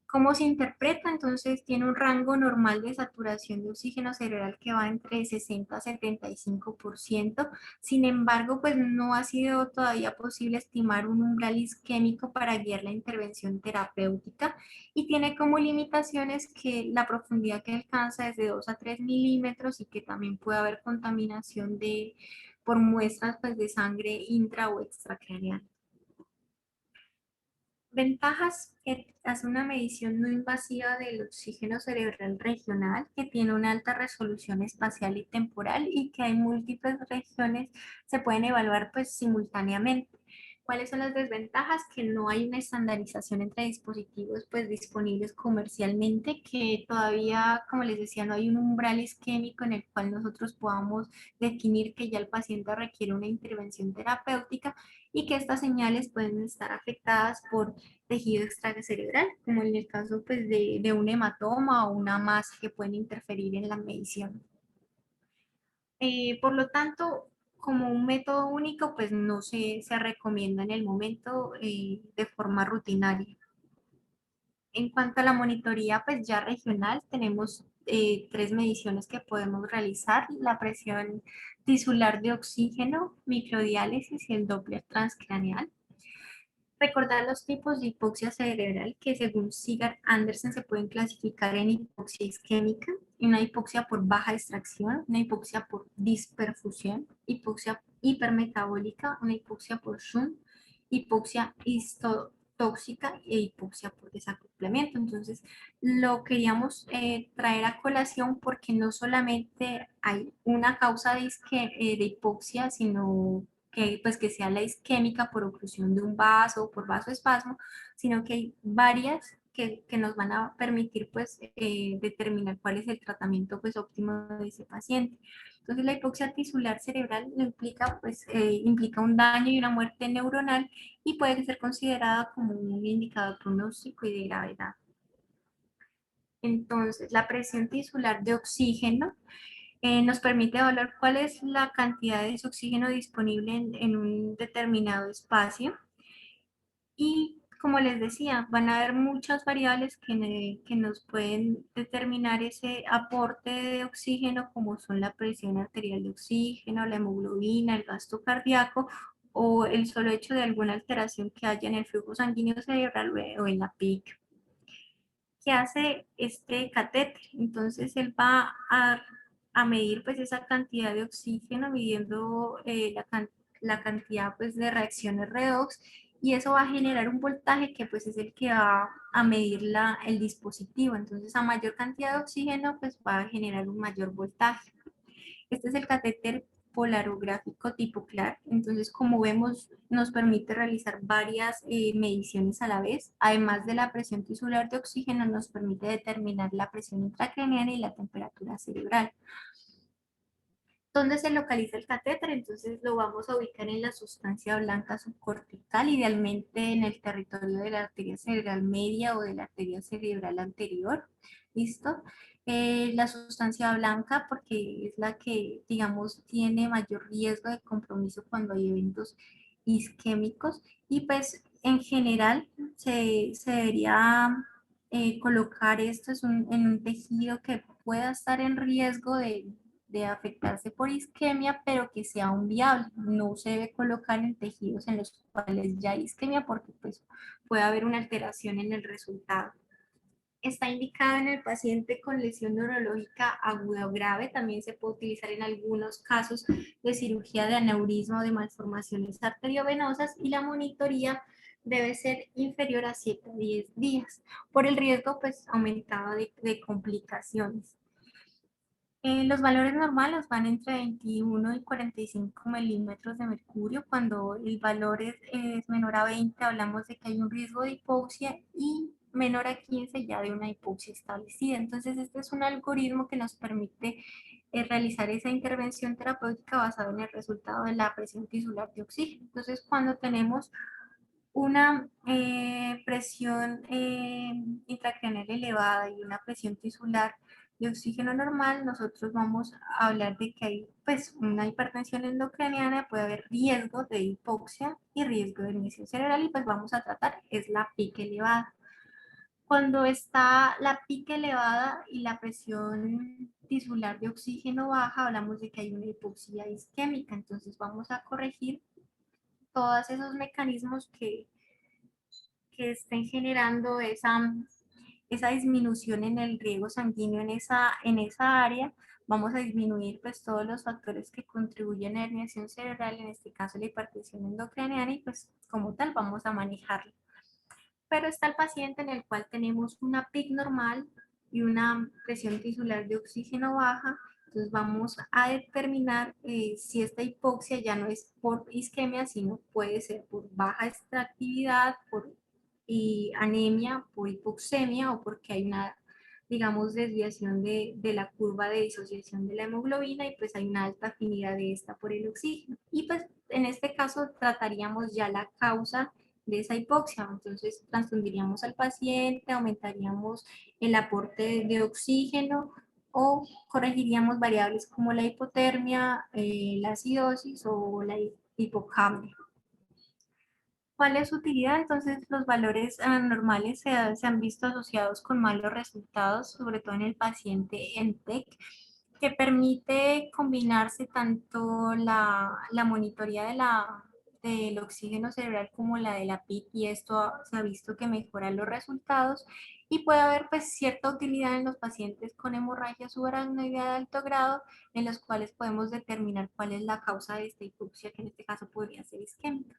¿Cómo se interpreta? Entonces tiene un rango normal de saturación de oxígeno cerebral que va entre 60 a 75%. Sin embargo, pues no ha sido todavía posible estimar un umbral isquémico para guiar la intervención terapéutica y tiene como limitaciones que la profundidad que alcanza es de 2 a 3 milímetros y que también puede haber contaminación por muestras pues, de sangre intra o extracraneal. Ventajas: que hace una medición no invasiva del oxígeno cerebral regional, que tiene una alta resolución espacial y temporal y que hay múltiples regiones, se pueden evaluar pues simultáneamente. ¿Cuáles son las desventajas? Que no hay una estandarización entre dispositivos pues disponibles comercialmente, que todavía, como les decía, no hay un umbral isquémico en el cual nosotros podamos definir que ya el paciente requiere una intervención terapéutica y que estas señales pueden estar afectadas por tejido extracerebral, como en el caso pues, de un hematoma o una masa que pueden interferir en la medición. Por lo tanto, como un método único, pues no se recomienda en el momento de forma rutinaria. En cuanto a la monitoría, pues ya regional, tenemos tres mediciones que podemos realizar: la presión tisular de oxígeno, microdiálisis y el Doppler transcraneal. Recordar los tipos de hipoxia cerebral que según Sigurd Andersen se pueden clasificar en hipoxia isquémica, una hipoxia por baja extracción, una hipoxia por disperfusión, hipoxia hipermetabólica, una hipoxia por Shunt, hipoxia histotóxica e hipoxia por desacoplamiento. Entonces, lo queríamos traer a colación porque no solamente hay una causa de hipoxia, sino pues, que sea la isquémica por oclusión de un vaso o por vasoespasmo, sino que hay varias que nos van a permitir pues, determinar cuál es el tratamiento pues, óptimo de ese paciente. Entonces la hipoxia tisular cerebral implica, pues, implica un daño y una muerte neuronal y puede ser considerada como un indicador pronóstico y de gravedad. Entonces, la presión tisular de oxígeno nos permite evaluar cuál es la cantidad de ese oxígeno disponible en un determinado espacio. Y como les decía, van a haber muchas variables que nos pueden determinar ese aporte de oxígeno, como son la presión arterial de oxígeno, la hemoglobina, el gasto cardíaco o el solo hecho de alguna alteración que haya en el flujo sanguíneo cerebral o en la PIC. ¿Qué hace este catéter? Entonces él va a medir pues esa cantidad de oxígeno, midiendo la cantidad pues de reacciones redox y eso va a generar un voltaje que pues es el que va a medir el dispositivo. Entonces a mayor cantidad de oxígeno pues va a generar un mayor voltaje. Este es el catéter polarográfico tipo Clark. Entonces, como vemos, nos permite realizar varias mediciones a la vez. Además de la presión tisular de oxígeno, nos permite determinar la presión intracraneana y la temperatura cerebral. ¿Dónde se localiza el catéter? Entonces lo vamos a ubicar en la sustancia blanca subcortical, idealmente en el territorio de la arteria cerebral media o de la arteria cerebral anterior. ¿Listo? La sustancia blanca porque es la que, digamos, tiene mayor riesgo de compromiso cuando hay eventos isquémicos y pues en general se debería colocar esto en un tejido que pueda estar en riesgo de afectarse por isquemia, pero que sea un viable. No se debe colocar en tejidos en los cuales ya hay isquemia porque pues, puede haber una alteración en el resultado. Está indicado en el paciente con lesión neurológica aguda o grave. También se puede utilizar en algunos casos de cirugía de aneurisma o de malformaciones arteriovenosas y la monitoría debe ser inferior a 7 a 10 días por el riesgo pues aumentado de complicaciones. Los valores normales van entre 21 y 45 milímetros de mercurio. Cuando el valor es menor a 20, hablamos de que hay un riesgo de hipoxia y menor a 15 ya de una hipoxia establecida. Entonces, este es un algoritmo que nos permite realizar esa intervención terapéutica basada en el resultado de la presión tisular de oxígeno. Entonces, cuando tenemos una presión intracraneal elevada y una presión tisular de oxígeno normal, nosotros vamos a hablar de que hay pues una hipertensión endocraniana, puede haber riesgo de hipoxia y riesgo de inicio cerebral y pues vamos a tratar es la pica elevada. Cuando está la pica elevada y la presión tisular de oxígeno baja, hablamos de que hay una hipoxia isquémica, entonces vamos a corregir todos esos mecanismos que estén generando esa disminución en el riego sanguíneo en esa área. Vamos a disminuir pues todos los factores que contribuyen a la herniación cerebral, en este caso la hipertensión endocraniana, y pues como tal vamos a manejarlo. Pero está el paciente en el cual tenemos una PIC normal y una presión tisular de oxígeno baja. Entonces vamos a determinar si esta hipoxia ya no es por isquemia, sino puede ser por baja extractividad, por anemia, por hipoxemia o porque hay una, digamos, desviación de la curva de disociación de la hemoglobina y pues hay una alta afinidad de esta por el oxígeno. Y pues en este caso trataríamos ya la causa de esa hipoxia. Entonces transfundiríamos al paciente, aumentaríamos el aporte de oxígeno o corregiríamos variables como la hipotermia, la acidosis o la hipocamia. ¿Cuál es su utilidad? Entonces, los valores anormales se han visto asociados con malos resultados, sobre todo en el paciente en TEC, que permite combinarse tanto la monitoría del oxígeno cerebral como la de la PIC, y esto se ha visto que mejora los resultados y puede haber pues cierta utilidad en los pacientes con hemorragia subaracnoidea de alto grado, en los cuales podemos determinar cuál es la causa de esta hipoxia, que en este caso podría ser isquémica.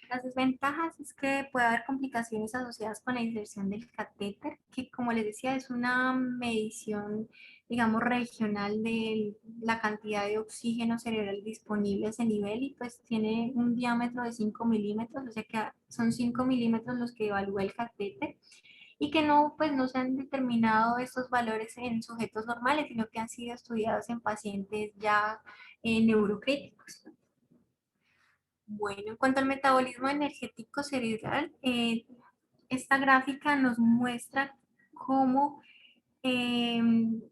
Las desventajas es que puede haber complicaciones asociadas con la inserción del catéter, que como les decía es una medición, digamos, regional de la cantidad de oxígeno cerebral disponible a ese nivel y pues tiene un diámetro de 5 milímetros, o sea que son 5 milímetros los que evalúa el catéter y que no, pues no se han determinado estos valores en sujetos normales, sino que han sido estudiados en pacientes ya neurocríticos. Bueno, en cuanto al metabolismo energético cerebral, esta gráfica nos muestra cómo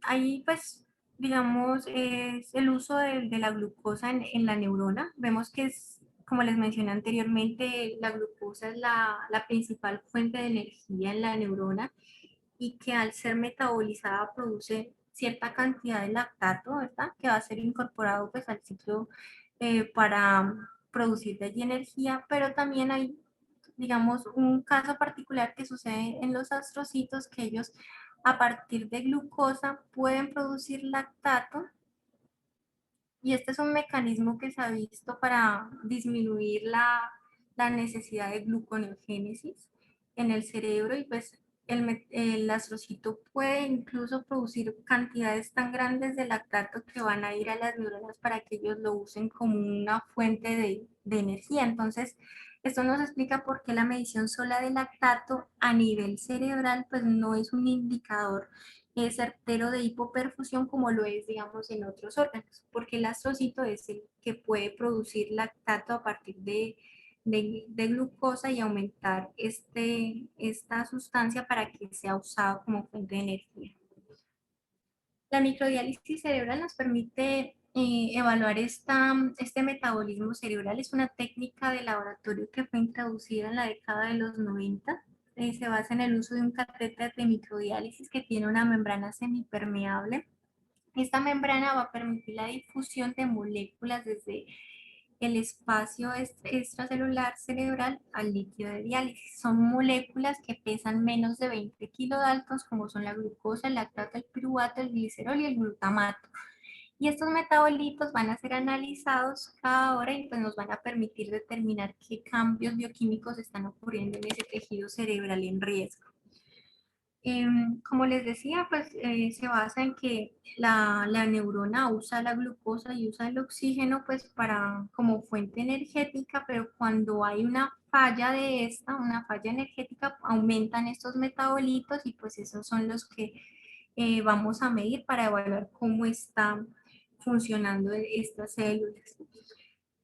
ahí pues digamos es el uso de la glucosa en la neurona. Vemos que es, como les mencioné anteriormente, la glucosa es la principal fuente de energía en la neurona y que al ser metabolizada produce cierta cantidad de lactato, ¿verdad? Que va a ser incorporado pues al ciclo para producir de allí energía, pero también hay, digamos, un caso particular que sucede en los astrocitos que ellos a partir de glucosa pueden producir lactato y este es un mecanismo que se ha visto para disminuir la necesidad de gluconeogénesis en el cerebro y pues el astrocito puede incluso producir cantidades tan grandes de lactato que van a ir a las neuronas para que ellos lo usen como una fuente de energía. Entonces, esto nos explica por qué la medición sola de lactato a nivel cerebral pues no es un indicador certero de hipoperfusión como lo es, digamos, en otros órganos, porque el astrocito es el que puede producir lactato a partir de glucosa y aumentar esta sustancia para que sea usado como fuente de energía. La microdiálisis cerebral nos permite evaluar este metabolismo cerebral. Es una técnica de laboratorio que fue introducida en la década de los 90. Se basa en el uso de un catéter de microdiálisis que tiene una membrana semipermeable. Esta membrana va a permitir la difusión de moléculas desde el espacio extracelular cerebral al líquido de diálisis. Son moléculas que pesan menos de 20 kilodaltons, como son la glucosa, el lactato, el piruvato, el glicerol y el glutamato. Y estos metabolitos van a ser analizados cada hora y pues nos van a permitir determinar qué cambios bioquímicos están ocurriendo en ese tejido cerebral en riesgo. Como les decía, pues se basa en que la neurona usa la glucosa y usa el oxígeno pues para como fuente energética, pero cuando hay una falla de esta, una falla energética, aumentan estos metabolitos y pues esos son los que vamos a medir para evaluar cómo están funcionando estas células.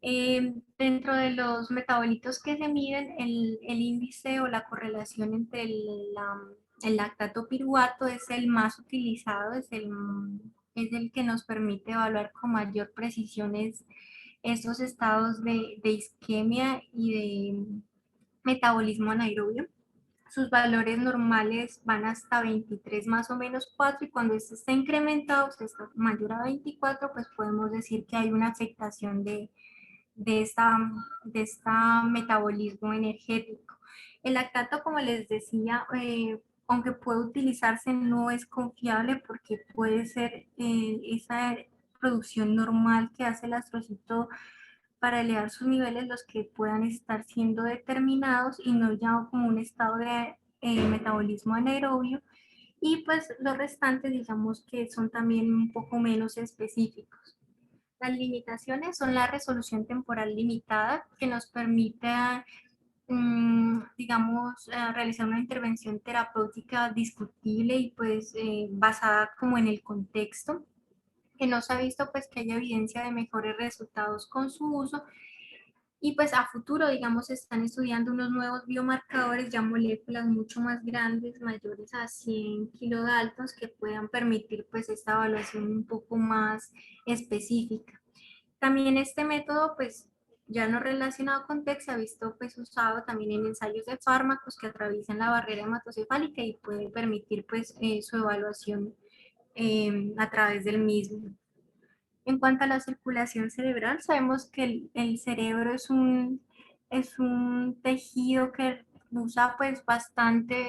Dentro de los metabolitos que se miden, el índice o la correlación entre el lactato piruvato es el más utilizado, es el que nos permite evaluar con mayor precisión estos estados de isquemia y de metabolismo anaerobio. Sus valores normales van hasta 23 más o menos 4 y cuando este está incrementado, este está mayor a 24, pues podemos decir que hay una afectación de esta, de esta metabolismo energético. El lactato, como les decía, aunque puede utilizarse, no es confiable porque puede ser esa producción normal que hace el astrocito para elevar sus niveles los que puedan estar siendo determinados y no ya como un estado de metabolismo anaerobio y pues los restantes digamos que son también un poco menos específicos. Las limitaciones son la resolución temporal limitada, que nos permite, digamos, realizar una intervención terapéutica discutible y pues basada como en el contexto, que no se ha visto pues que haya evidencia de mejores resultados con su uso y pues a futuro, digamos, están estudiando unos nuevos biomarcadores, ya moléculas mucho más grandes, mayores a 100 kilodaltons, que puedan permitir pues esta evaluación un poco más específica. También este método, pues ya no relacionado con TEC, se ha visto pues usado también en ensayos de fármacos que atraviesan la barrera hematocefálica y puede permitir pues su evaluación a través del mismo. En cuanto a la circulación cerebral, sabemos que el cerebro es un tejido que usa pues bastante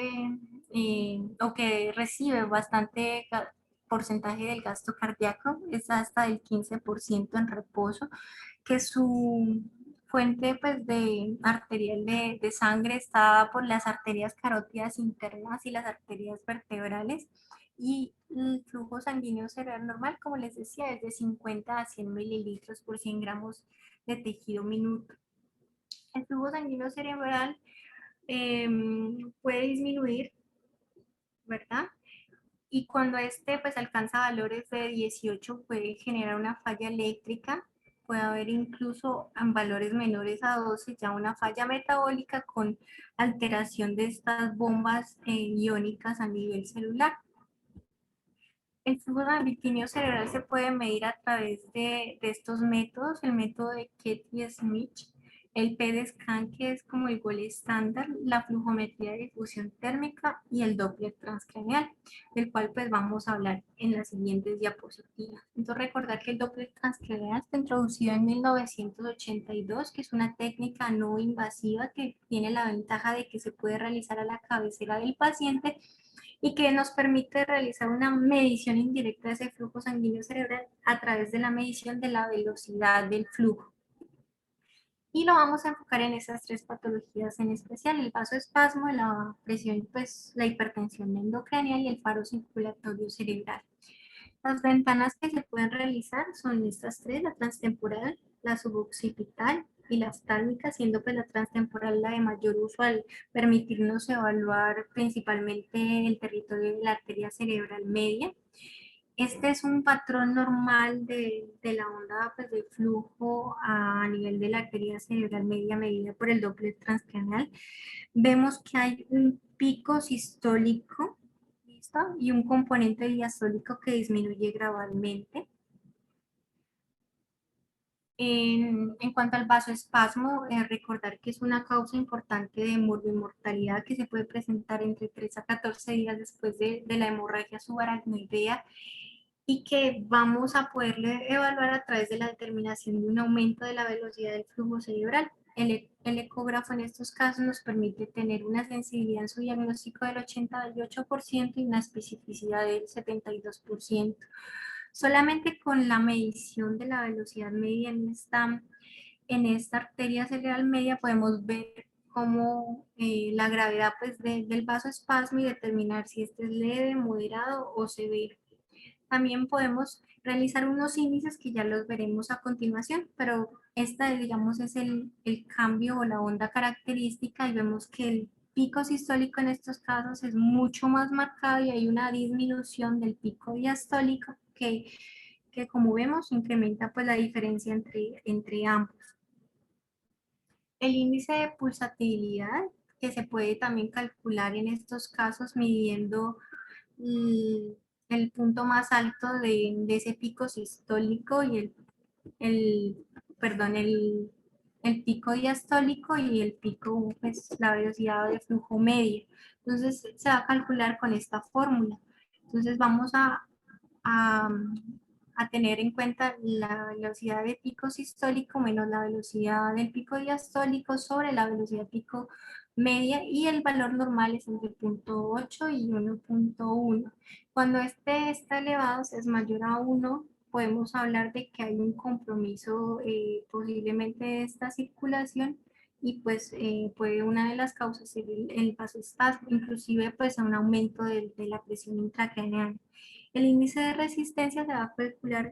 o que recibe bastante porcentaje del gasto cardíaco, es hasta el 15% en reposo, que su fuente pues de arterial de sangre está por las arterias carótidas internas y las arterias vertebrales y el flujo sanguíneo cerebral normal, como les decía, es de 50 a 100 mililitros por 100 gramos de tejido minuto. El flujo sanguíneo cerebral eh, puede disminuir, ¿verdad? Y cuando este pues alcanza valores de 18 puede generar una falla eléctrica, puede haber incluso en valores menores a 12 ya una falla metabólica con alteración de estas bombas iónicas a nivel celular. El flujo sanguíneo cerebral se puede medir a través de estos métodos, el método de Ketty-Smith, el PET-scan, que es como el gol estándar, la flujometría de difusión térmica y el Doppler transcranial, del cual pues vamos a hablar en las siguientes diapositivas. Entonces recordar que el Doppler transcranial fue introducido en 1982, que es una técnica no invasiva que tiene la ventaja de que se puede realizar a la cabecera del paciente y que nos permite realizar una medición indirecta de ese flujo sanguíneo cerebral a través de la medición de la velocidad del flujo. Y lo vamos a enfocar en esas tres patologías en especial: el vasoespasmo, la presión, pues la hipertensión endocranial y el paro circulatorio cerebral. Las ventanas que se pueden realizar son estas tres: la transtemporal, la suboccipital y la oftálmica, siendo pues la transtemporal la de mayor uso al permitirnos evaluar principalmente el territorio de la arteria cerebral media. Este es un patrón normal de la onda, pues, de flujo a nivel de la arteria cerebral media medida por el Doppler transcranial. Vemos que hay un pico sistólico, ¿listo? Y un componente diastólico que disminuye gradualmente. En cuanto al vasoespasmo, recordar que es una causa importante de morbimortalidad que se puede presentar entre 3 a 14 días después de la hemorragia subaracnoidea, y que vamos a poderle evaluar a través de la determinación de un aumento de la velocidad del flujo cerebral. El ecógrafo en estos casos nos permite tener una sensibilidad en su diagnóstico del 88% y una especificidad del 72%. Solamente con la medición de la velocidad media en esta arteria cerebral media podemos ver cómo la gravedad, pues, del vasoespasmo, y determinar si este es leve, moderado o severo. También podemos realizar unos índices que ya los veremos a continuación, pero esta, digamos, es el cambio o la onda característica, y vemos que el pico sistólico en estos casos es mucho más marcado y hay una disminución del pico diastólico que como vemos incrementa pues la diferencia entre ambos. El índice de pulsatividad, que se puede también calcular en estos casos midiendo el, el punto más alto de ese pico sistólico y el, perdón, el pico diastólico y el pico, pues la velocidad de flujo medio. Entonces se va a calcular con esta fórmula. Entonces vamos a, a tener en cuenta la velocidad de pico sistólico menos la velocidad del pico diastólico sobre la velocidad pico media, y el valor normal es entre 0.8 y 1.1. Cuando este está elevado, si es mayor a 1, podemos hablar de que hay un compromiso posiblemente de esta circulación, y pues puede una de las causas ser el vasoespasmo, inclusive pues a un aumento de la presión intracraneal. El índice de resistencia se va a calcular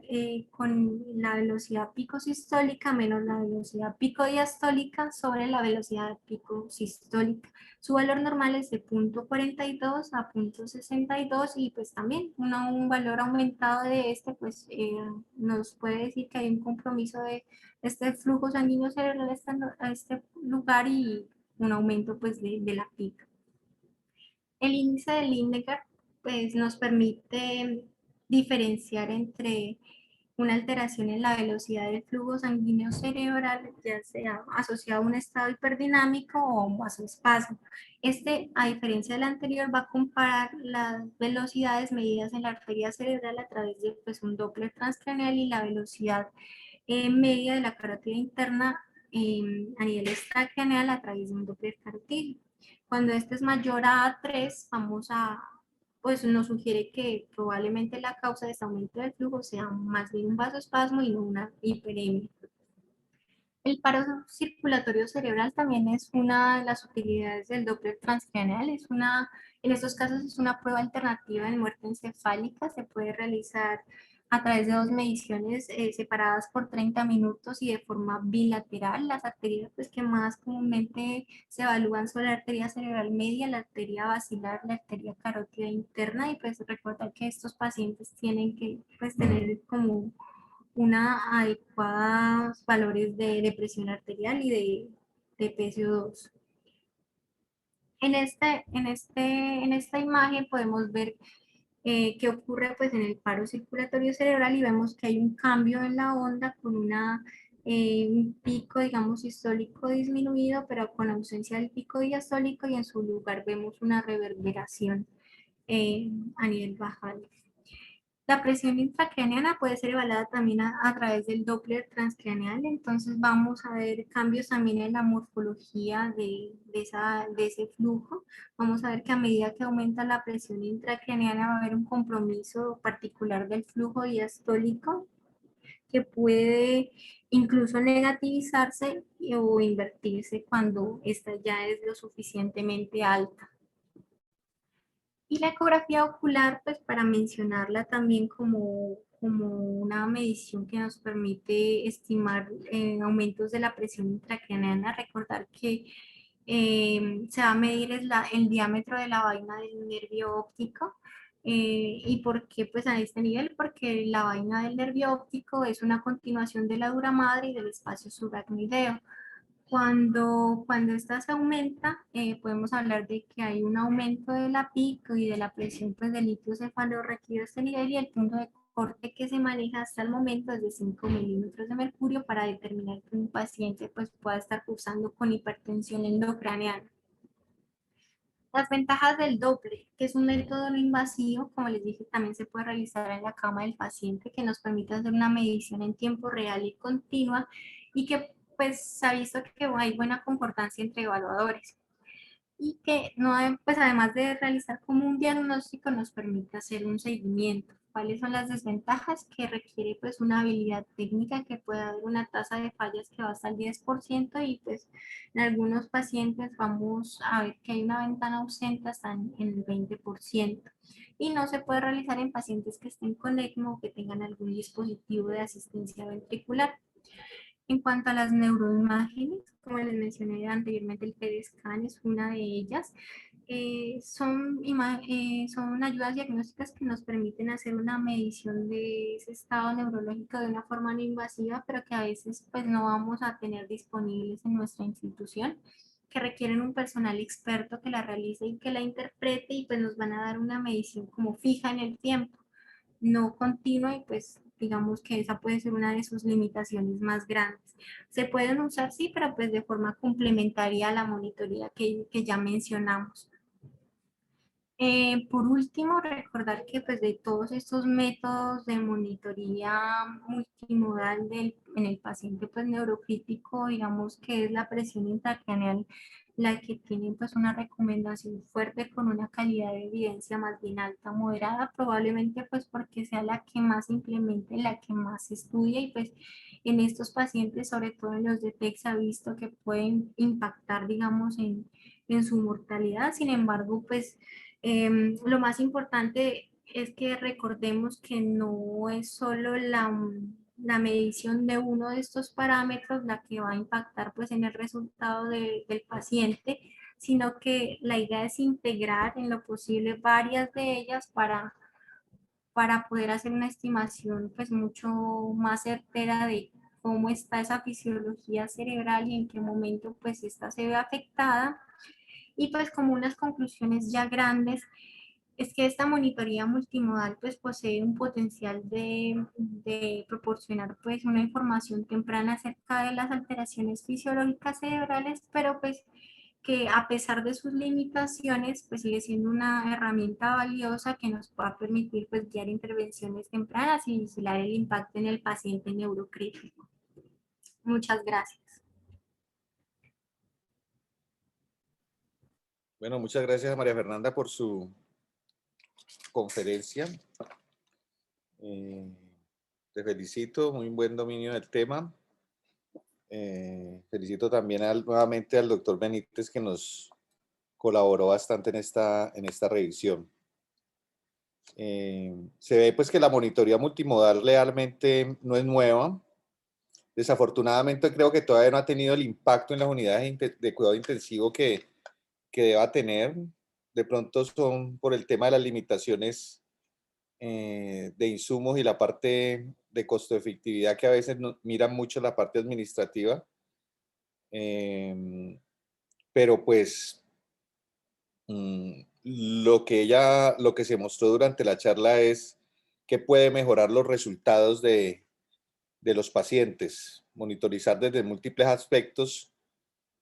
con la velocidad pico sistólica menos la velocidad pico diastólica sobre la velocidad pico sistólica. Su valor normal es de 0.42 a 0.62, y pues también un valor aumentado de este pues nos puede decir que hay un compromiso de este flujo sanguíneo cerebral a este lugar, y un aumento pues de la pica. El índice de Lindegard pues, nos permite diferenciar entre una alteración en la velocidad del flujo sanguíneo cerebral, ya sea asociado a un estado hiperdinámico o un vasoespasmo. Este, a diferencia del anterior, va a comparar las velocidades medidas en la arteria cerebral a través de pues, un Doppler transcranial, y la velocidad media de la carótida interna a nivel extracraneal a través de un Doppler carotídeo. Cuando este es mayor a 3, pues nos sugiere que probablemente la causa de este aumento del flujo sea más bien un vasoespasmo y no una hiperemia. El paro circulatorio cerebral también es una de las utilidades del Doppler transcranial. En estos casos es una prueba alternativa de muerte encefálica. Se puede realizar a través de dos mediciones separadas por 30 minutos y de forma bilateral. Las arterias pues, que más comúnmente se evalúan son la arteria cerebral media, la arteria basilar, la arteria carótida interna, y pues recordar que estos pacientes tienen que pues, tener como una adecuados valores de presión arterial y de PCO2. En esta imagen podemos ver qué ocurre pues, en el paro circulatorio cerebral, y vemos que hay un cambio en la onda con un pico, digamos, sistólico disminuido, pero con ausencia del pico diastólico, y en su lugar vemos una reverberación a nivel basal. La presión intracraneana puede ser evaluada también a través del Doppler transcraneal. Entonces vamos a ver cambios también en la morfología de ese flujo. Vamos a ver que a medida que aumenta la presión intracraneana va a haber un compromiso particular del flujo diastólico. que puede incluso negativizarse o invertirse cuando esta ya es lo suficientemente alta. Y la ecografía ocular, pues para mencionarla también como una medición que nos permite estimar aumentos de la presión intracraneana, recordar que se va a medir el diámetro de la vaina del nervio óptico. ¿Y por qué pues a este nivel? Porque la vaina del nervio óptico es una continuación de la dura madre y del espacio subaracnoideo. Cuando esta se aumenta, podemos hablar de que hay un aumento de la pico y de la presión pues, del litio cefalorraquídeo a este nivel, y el punto de corte que se maneja hasta el momento es de 5 milímetros de mercurio para determinar que un paciente pues, pueda estar cursando con hipertensión endocraneana. Las ventajas del Doppler, que es un método no invasivo, como les dije, también se puede realizar en la cama del paciente, que nos permite hacer una medición en tiempo real y continua, y que pues se ha visto que hay buena concordancia entre evaluadores. Y que no, pues además de realizar como un diagnóstico, nos permite hacer un seguimiento. ¿Cuáles son las desventajas? Que requiere pues una habilidad técnica, que puede haber una tasa de fallas que va hasta el 10%, y pues en algunos pacientes vamos a ver que hay una ventana ausente hasta en el 20%. Y no se puede realizar en pacientes que estén con ECMO o que tengan algún dispositivo de asistencia ventricular. En cuanto a las neuroimágenes, como les mencioné anteriormente, el PET-scan es una de ellas. Son ayudas diagnósticas que nos permiten hacer una medición de ese estado neurológico de una forma no invasiva, pero que a veces pues, no vamos a tener disponibles en nuestra institución, que requieren un personal experto que la realice y que la interprete, y pues nos van a dar una medición como fija en el tiempo, no continua, y pues digamos que esa puede ser una de sus limitaciones más grandes. Se pueden usar, sí, pero pues de forma complementaria a la monitoría que ya mencionamos. Por último, recordar que pues de todos estos métodos de monitoría multimodal en el paciente pues neurocrítico, digamos que es la presión intracraneal la que tiene pues una recomendación fuerte, con una calidad de evidencia más bien alta, moderada, probablemente pues porque sea la que más implemente, la que más estudia, y pues en estos pacientes, sobre todo en los de TEC, se ha visto que pueden impactar, digamos, en su mortalidad. Sin embargo, pues lo más importante es que recordemos que no es solo la medición de uno de estos parámetros la que va a impactar pues, en el resultado del paciente, sino que la idea es integrar en lo posible varias de ellas para poder hacer una estimación pues, mucho más certera de cómo está esa fisiología cerebral y en qué momento pues esta se ve afectada. Y pues como unas conclusiones ya grandes, es que esta monitoría multimodal pues posee un potencial de proporcionar pues una información temprana acerca de las alteraciones fisiológicas cerebrales, pero pues que a pesar de sus limitaciones pues sigue siendo una herramienta valiosa que nos va a permitir pues guiar intervenciones tempranas y vigilar el impacto en el paciente neurocrítico. Muchas gracias. Bueno, muchas gracias a María Fernanda por su conferencia. Te felicito, muy buen dominio del tema. Felicito también nuevamente al doctor Benítez, que nos colaboró bastante en esta revisión. Se ve pues que la monitoría multimodal realmente no es nueva. Desafortunadamente creo que todavía no ha tenido el impacto en las unidades de cuidado intensivo que deba tener. De pronto son por el tema de las limitaciones de insumos y la parte de costo efectividad, que a veces miran mucho la parte administrativa. Pero pues lo que se mostró durante la charla es que puede mejorar los resultados de los pacientes, monitorizar desde múltiples aspectos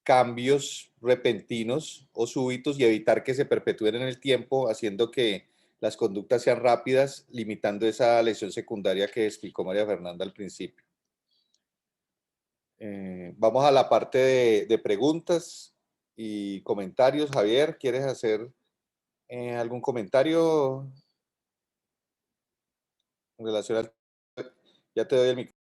cambios repentinos o súbitos y evitar que se perpetúen en el tiempo, haciendo que las conductas sean rápidas, limitando esa lesión secundaria que explicó María Fernanda al principio. Vamos a la parte de preguntas y comentarios. Javier, ¿quieres hacer algún comentario en relación al... Ya te doy el micrófono.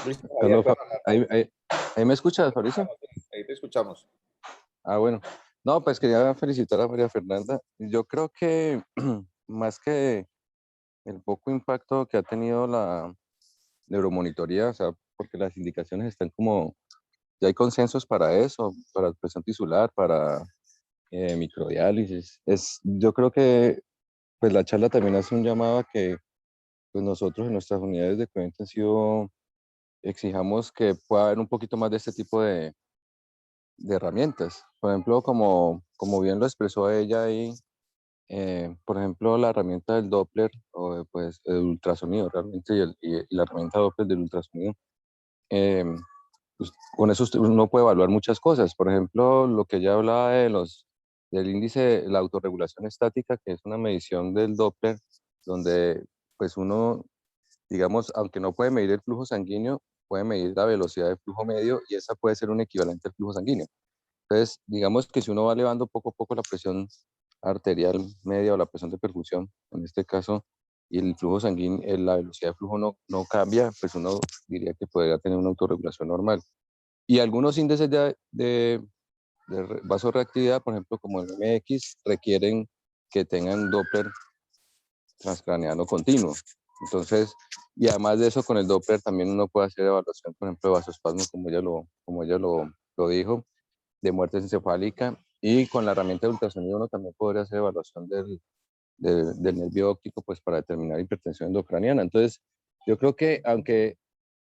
Listo, Javier, Carlos, puedes hablar. ¿ahí me escuchas, Fabricio? Ahí te escuchamos. Ah, bueno. No, pues quería felicitar a María Fernanda. Yo creo que más que el poco impacto que ha tenido la neuromonitoría, o sea, porque las indicaciones están como, ya hay consensos para eso, para presión tisular, para microdiálisis. Yo creo que pues la charla también hace un llamado a que pues nosotros en nuestras unidades de cuidado intensivo exijamos que pueda haber un poquito más de este tipo de herramientas. Por ejemplo, como bien lo expresó ella ahí, por ejemplo, la herramienta del Doppler o pues el ultrasonido realmente y la herramienta Doppler del ultrasonido. eh, pues, con eso uno puede evaluar muchas cosas. Por ejemplo, lo que ya hablaba del índice, la autorregulación estática, que es una medición del Doppler, donde pues uno, digamos, aunque no puede medir el flujo sanguíneo, puede medir la velocidad de flujo medio y esa puede ser un equivalente al flujo sanguíneo. Entonces, digamos que si uno va elevando poco a poco la presión arterial media o la presión de perfusión, en este caso, y el flujo sanguíneo, la velocidad de flujo no cambia, pues uno diría que podría tener una autorregulación normal. Y algunos índices de vasoreactividad, por ejemplo, como el MX, requieren que tengan Doppler transcraneano continuo. Entonces, y además de eso, con el Doppler también uno puede hacer evaluación, por ejemplo, de vasoespasmos, como ella lo dijo, de muerte encefálica, y con la herramienta de ultrasonido uno también podría hacer evaluación del nervio óptico, pues para determinar hipertensión endocraniana. Entonces, yo creo que aunque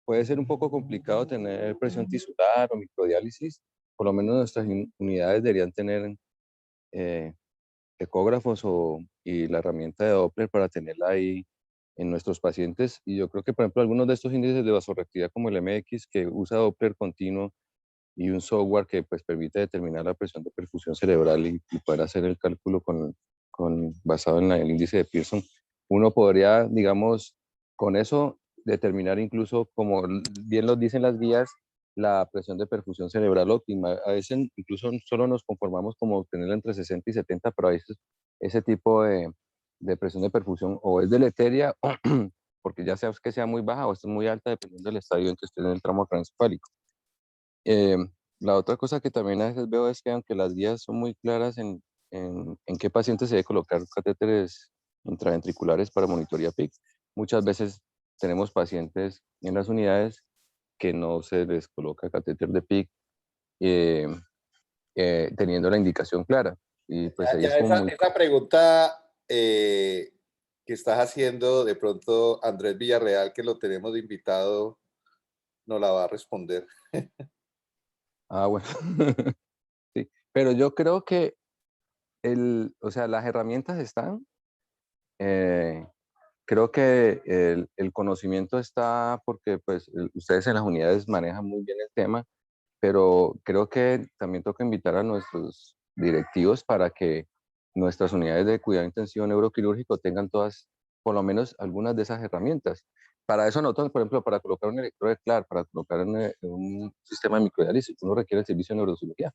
puede ser un poco complicado tener presión tisular o microdiálisis, por lo menos nuestras unidades deberían tener eh, ecógrafos y la herramienta de Doppler para tenerla ahí en nuestros pacientes. Y yo creo que, por ejemplo, algunos de estos índices de vasoreactividad como el MX, que usa Doppler continuo y un software que pues permite determinar la presión de perfusión cerebral y poder hacer el cálculo basado en el índice de Pearson, uno podría, digamos, con eso determinar incluso, como bien lo dicen las guías, la presión de perfusión cerebral óptima. A veces incluso solo nos conformamos como obtenerla entre 60 y 70, pero a veces ese tipo de presión de perfusión o es deleteria, porque ya sea que sea muy baja o es muy alta, dependiendo del estadio en que esté en el tramo craneoencefálico. Eh, la otra cosa que también a veces veo es que aunque las guías son muy claras en qué pacientes se debe colocar catéteres intraventriculares para monitoría PIC, muchas veces tenemos pacientes en las unidades que no se les coloca catéter de PIC eh, teniendo la indicación clara. Y pues ahí es Ya como muy... esa pregunta que estás haciendo, de pronto Andrés Villarreal, que lo tenemos de invitado, nos la va a responder. Ah, bueno. Sí. Pero yo creo que o sea, las herramientas están. eh, Creo que el conocimiento está porque pues ustedes en las unidades manejan muy bien el tema, pero creo que también toca invitar a nuestros directivos para que nuestras unidades de cuidado intensivo neuroquirúrgico tengan todas, por lo menos algunas de esas herramientas. Para eso nosotros, por ejemplo, para colocar un electrodo de CLAR, para colocar un sistema de microdiálisis, uno requiere el servicio de neurocirugía.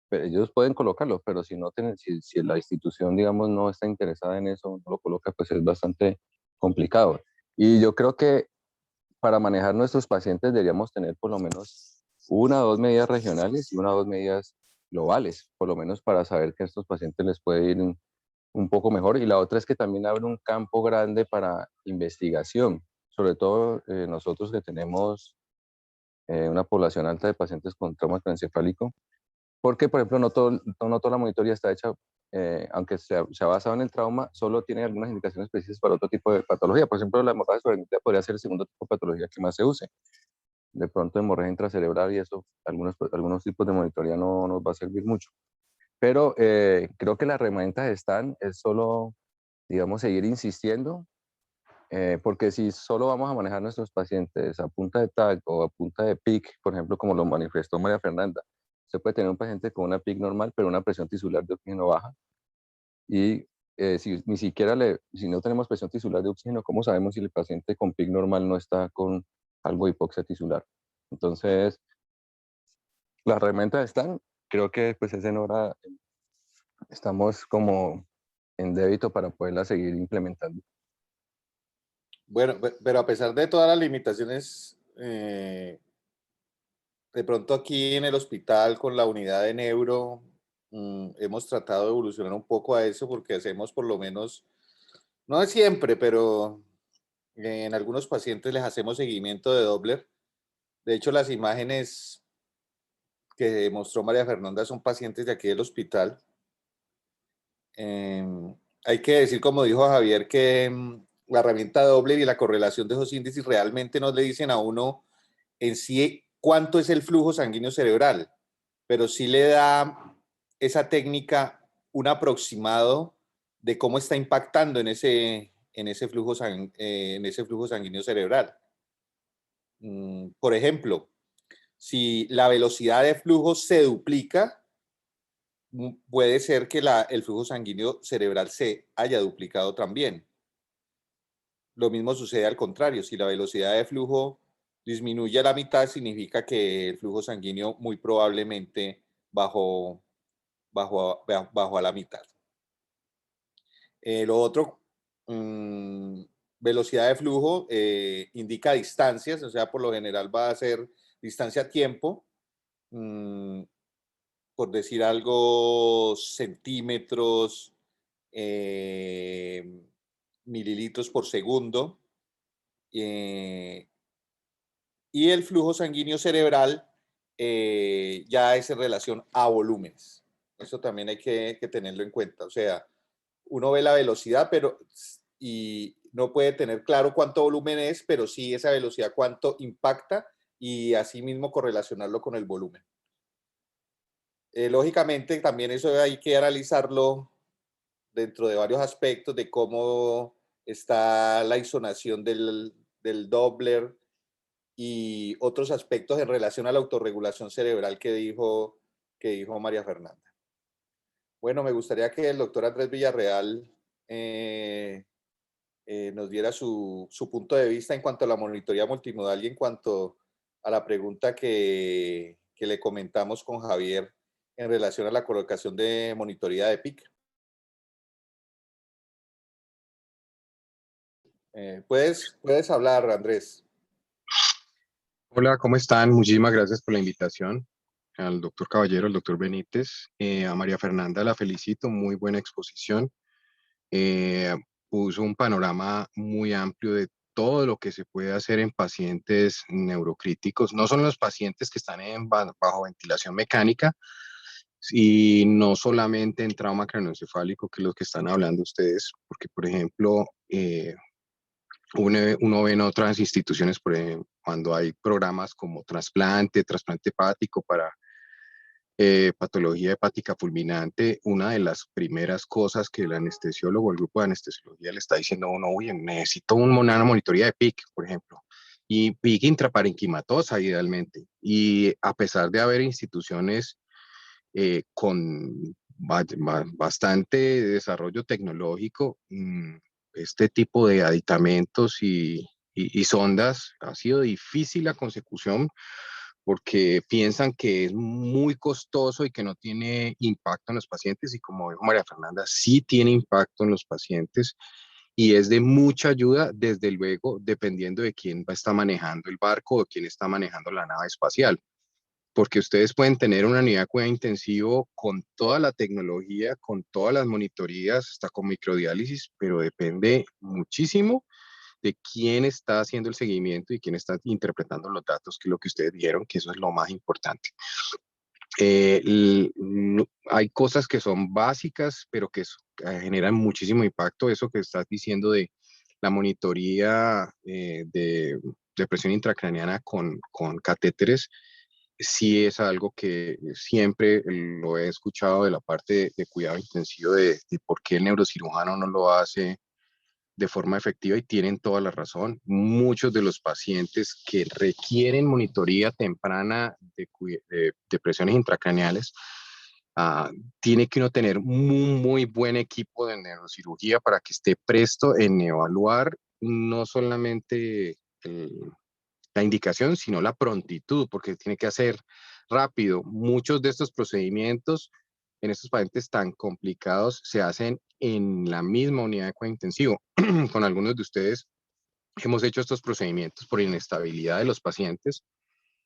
Pero ellos pueden colocarlo, pero si no tienen, si la institución, digamos, no está interesada en eso, no lo coloca, pues es bastante complicado. Y yo creo que para manejar nuestros pacientes deberíamos tener por lo menos una o dos medidas regionales y una o dos medidas globales, por lo menos para saber que a estos pacientes les puede ir un poco mejor. Y la otra es que también abre un campo grande para investigación, sobre todo nosotros que tenemos una población alta de pacientes con trauma craneoencefálico, porque, por ejemplo, no toda la monitoría está hecha, aunque se ha basado en el trauma, solo tiene algunas indicaciones precisas para otro tipo de patología. Por ejemplo, la hemorragia subaracnoidea podría ser el segundo tipo de patología que más se use. De pronto, hemorragia intracerebral y eso, algunos tipos de monitoría no nos va a servir mucho. Pero creo que las herramientas están, es solo, digamos, seguir insistiendo, porque si solo vamos a manejar nuestros pacientes a punta de TAC o a punta de PIC, por ejemplo, como lo manifestó María Fernanda, se puede tener un paciente con una PIC normal, pero una presión tisular de oxígeno baja. Y si ni siquiera si no tenemos presión tisular de oxígeno, ¿cómo sabemos si el paciente con PIC normal no está con algo de hipoxia tisular? Entonces, las herramientas están, creo que pues es en hora, estamos como en débito para poderlas seguir implementando. Bueno, pero a pesar de todas las limitaciones, de pronto aquí en el hospital con la unidad de neuro hemos tratado de evolucionar un poco a eso porque hacemos por lo menos, no es siempre, pero en algunos pacientes les hacemos seguimiento de Doppler. De hecho, las imágenes que mostró María Fernanda son pacientes de aquí del hospital. Hay que decir, como dijo Javier, que la herramienta Doppler y la correlación de esos índices realmente no le dicen a uno en sí cuánto es el flujo sanguíneo cerebral, pero sí le da esa técnica un aproximado de cómo está impactando en ese flujo sanguíneo cerebral. Por ejemplo, si la velocidad de flujo se duplica, puede ser que el flujo sanguíneo cerebral se haya duplicado también. Lo mismo sucede al contrario, si la velocidad de flujo disminuye a la mitad, significa que el flujo sanguíneo muy probablemente bajó a la mitad. Lo otro, velocidad de flujo indica distancias, o sea, por lo general va a ser distancia-tiempo, por decir algo, centímetros, mililitros por segundo. Y el flujo sanguíneo cerebral ya es en relación a volúmenes. Eso también hay que tenerlo en cuenta. O sea, uno ve la velocidad y no puede tener claro cuánto volumen es, pero sí esa velocidad cuánto impacta y asimismo correlacionarlo con el volumen. Lógicamente también eso hay que analizarlo dentro de varios aspectos de cómo está la isonación del Doppler y otros aspectos en relación a la autorregulación cerebral que dijo María Fernanda. Bueno, me gustaría que el doctor Andrés Villarreal nos diera su punto de vista en cuanto a la monitoría multimodal y en cuanto a la pregunta que le comentamos con Javier en relación a la colocación de monitoría de PIC. Puedes hablar, Andrés. Hola, ¿cómo están? Muchísimas gracias por la invitación. Al doctor Caballero, al doctor Benítez, a María Fernanda la felicito, muy buena exposición. Puso un panorama muy amplio de todo lo que se puede hacer en pacientes neurocríticos. No son los pacientes que están bajo ventilación mecánica y no solamente en trauma craneoencefálico, que es lo que están hablando ustedes, porque, por ejemplo, uno ve en otras instituciones, por ejemplo, cuando hay programas como trasplante hepático para patología hepática fulminante, una de las primeras cosas que el anestesiólogo, el grupo de anestesiología le está diciendo a uno, oye, necesito una monitoría de PIC, por ejemplo, y PIC intraparenquimatosa idealmente. Y a pesar de haber instituciones con bastante desarrollo tecnológico, este tipo de aditamentos y sondas ha sido difícil la consecución porque piensan que es muy costoso y que no tiene impacto en los pacientes, y como dijo María Fernanda, sí tiene impacto en los pacientes y es de mucha ayuda, desde luego, dependiendo de quién está manejando el barco o quién está manejando la nave espacial, porque ustedes pueden tener una unidad de cuidado intensivo con toda la tecnología, con todas las monitorías, hasta con microdiálisis, pero depende muchísimo de quién está haciendo el seguimiento y quién está interpretando los datos, que es lo que ustedes dijeron, que eso es lo más importante. Hay cosas que son básicas, pero que generan muchísimo impacto. Eso que estás diciendo de la monitoría de presión intracraneana con catéteres, sí es algo que siempre lo he escuchado de la parte de cuidado intensivo, de por qué el neurocirujano no lo hace de forma efectiva, y tienen toda la razón. Muchos de los pacientes que requieren monitoría temprana de presiones intracraneales, tiene que uno tener muy buen equipo de neurocirugía para que esté presto en evaluar no solamente la indicación, sino la prontitud, porque tiene que hacer rápido. Muchos de estos procedimientos en estos pacientes tan complicados se hacen en la misma unidad de cuidado intensivo. Con algunos de ustedes hemos hecho estos procedimientos por inestabilidad de los pacientes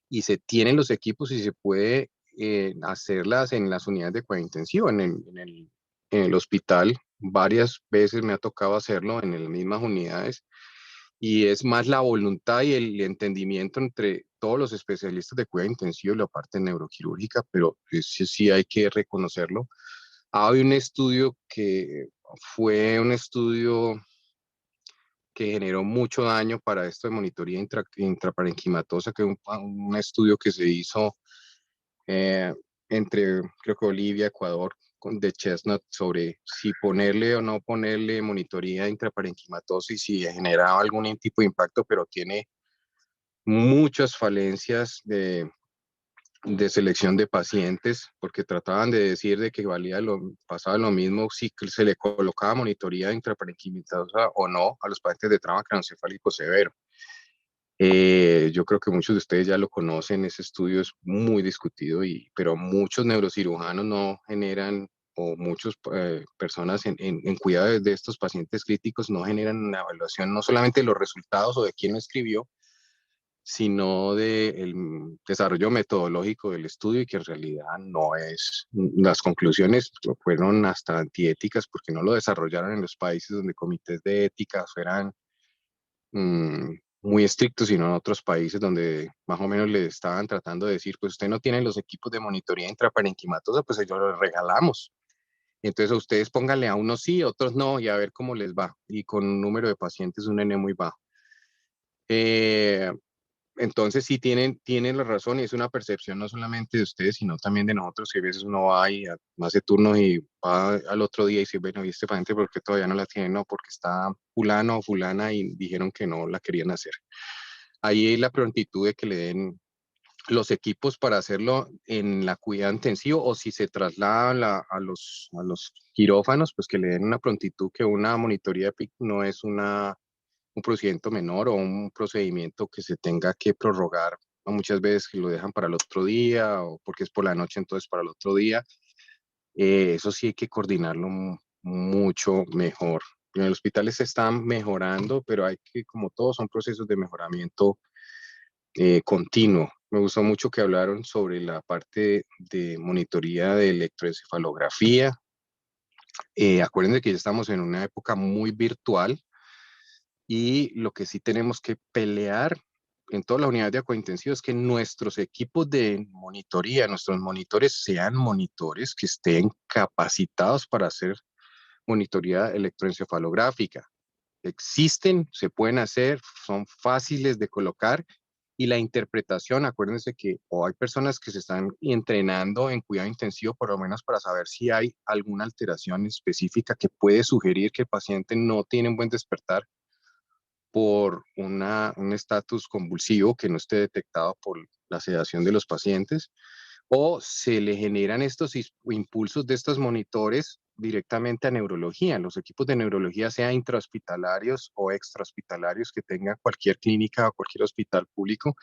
y se tienen los equipos y se puede hacerlas en las unidades de cuidado intensivo, en el hospital. Varias veces me ha tocado hacerlo en las mismas unidades y es más la voluntad y el entendimiento entre todos los especialistas de cuidado intensivo y la parte neuroquirúrgica, pero sí, sí hay que reconocerlo. Hay un estudio que fue un estudio que generó mucho daño para esto de monitoría intraparenquimatosa, que es un estudio que se hizo eh, entre, creo que Bolivia, Ecuador, de Chestnut, sobre si ponerle o no ponerle monitoría intraparenquimatosa y si generaba algún tipo de impacto, pero tiene muchas falencias de selección de pacientes, porque trataban de decir de que pasaba lo mismo si se le colocaba monitoría intraparenquimatosa o no a los pacientes de trauma craneoencefálico severo. Yo creo que muchos de ustedes ya lo conocen, ese estudio es muy discutido, pero muchos neurocirujanos no generan, o muchas personas en cuidado de estos pacientes críticos no generan una evaluación no solamente de los resultados o de quién lo escribió, sino del desarrollo metodológico del estudio y que en realidad no es, las conclusiones fueron hasta antiéticas porque no lo desarrollaron en los países donde comités de ética fueran muy estrictos, sino en otros países donde más o menos le estaban tratando de decir, pues usted no tiene los equipos de monitoría intraparenquimatosa, pues ellos los regalamos. Entonces a ustedes pónganle a unos sí, a otros no, y a ver cómo les va. Y con un número de pacientes, un N muy bajo. Eh, entonces sí tienen la razón y es una percepción no solamente de ustedes, sino también de nosotros, que a veces uno va y hace turnos y va al otro día y dice, bueno, ¿y este paciente por qué todavía no la tiene? No, porque está fulano o fulana y dijeron que no la querían hacer. Ahí hay la prontitud de que le den los equipos para hacerlo en la cuidado intensivo o si se trasladan a los quirófanos, pues que le den una prontitud que una monitoría PIC no es un procedimiento menor o un procedimiento que se tenga que prorrogar. ¿No? Muchas veces que lo dejan para el otro día o porque es por la noche, entonces para el otro día. Eso sí hay que coordinarlo mucho mejor. En el hospital se están mejorando, pero hay que, como todos, son procesos de mejoramiento continuo. Me gustó mucho que hablaron sobre la parte de monitoría de electroencefalografía. Acuérdense que ya estamos en una época muy virtual y lo que sí tenemos que pelear en todas las unidades de acuointensivo es que nuestros equipos de monitoría, nuestros monitores sean monitores que estén capacitados para hacer monitoría electroencefalográfica. Existen, se pueden hacer, son fáciles de colocar y la interpretación, acuérdense que o hay personas que se están entrenando en cuidado intensivo por lo menos para saber si hay alguna alteración específica que puede sugerir que el paciente no tiene un buen despertar por un estatus convulsivo que no esté detectado por la sedación de los pacientes, o se le generan estos impulsos de estos monitores directamente a neurología. Los equipos de neurología, sea intrahospitalarios o extrahospitalarios, que tenga cualquier clínica o cualquier hospital público,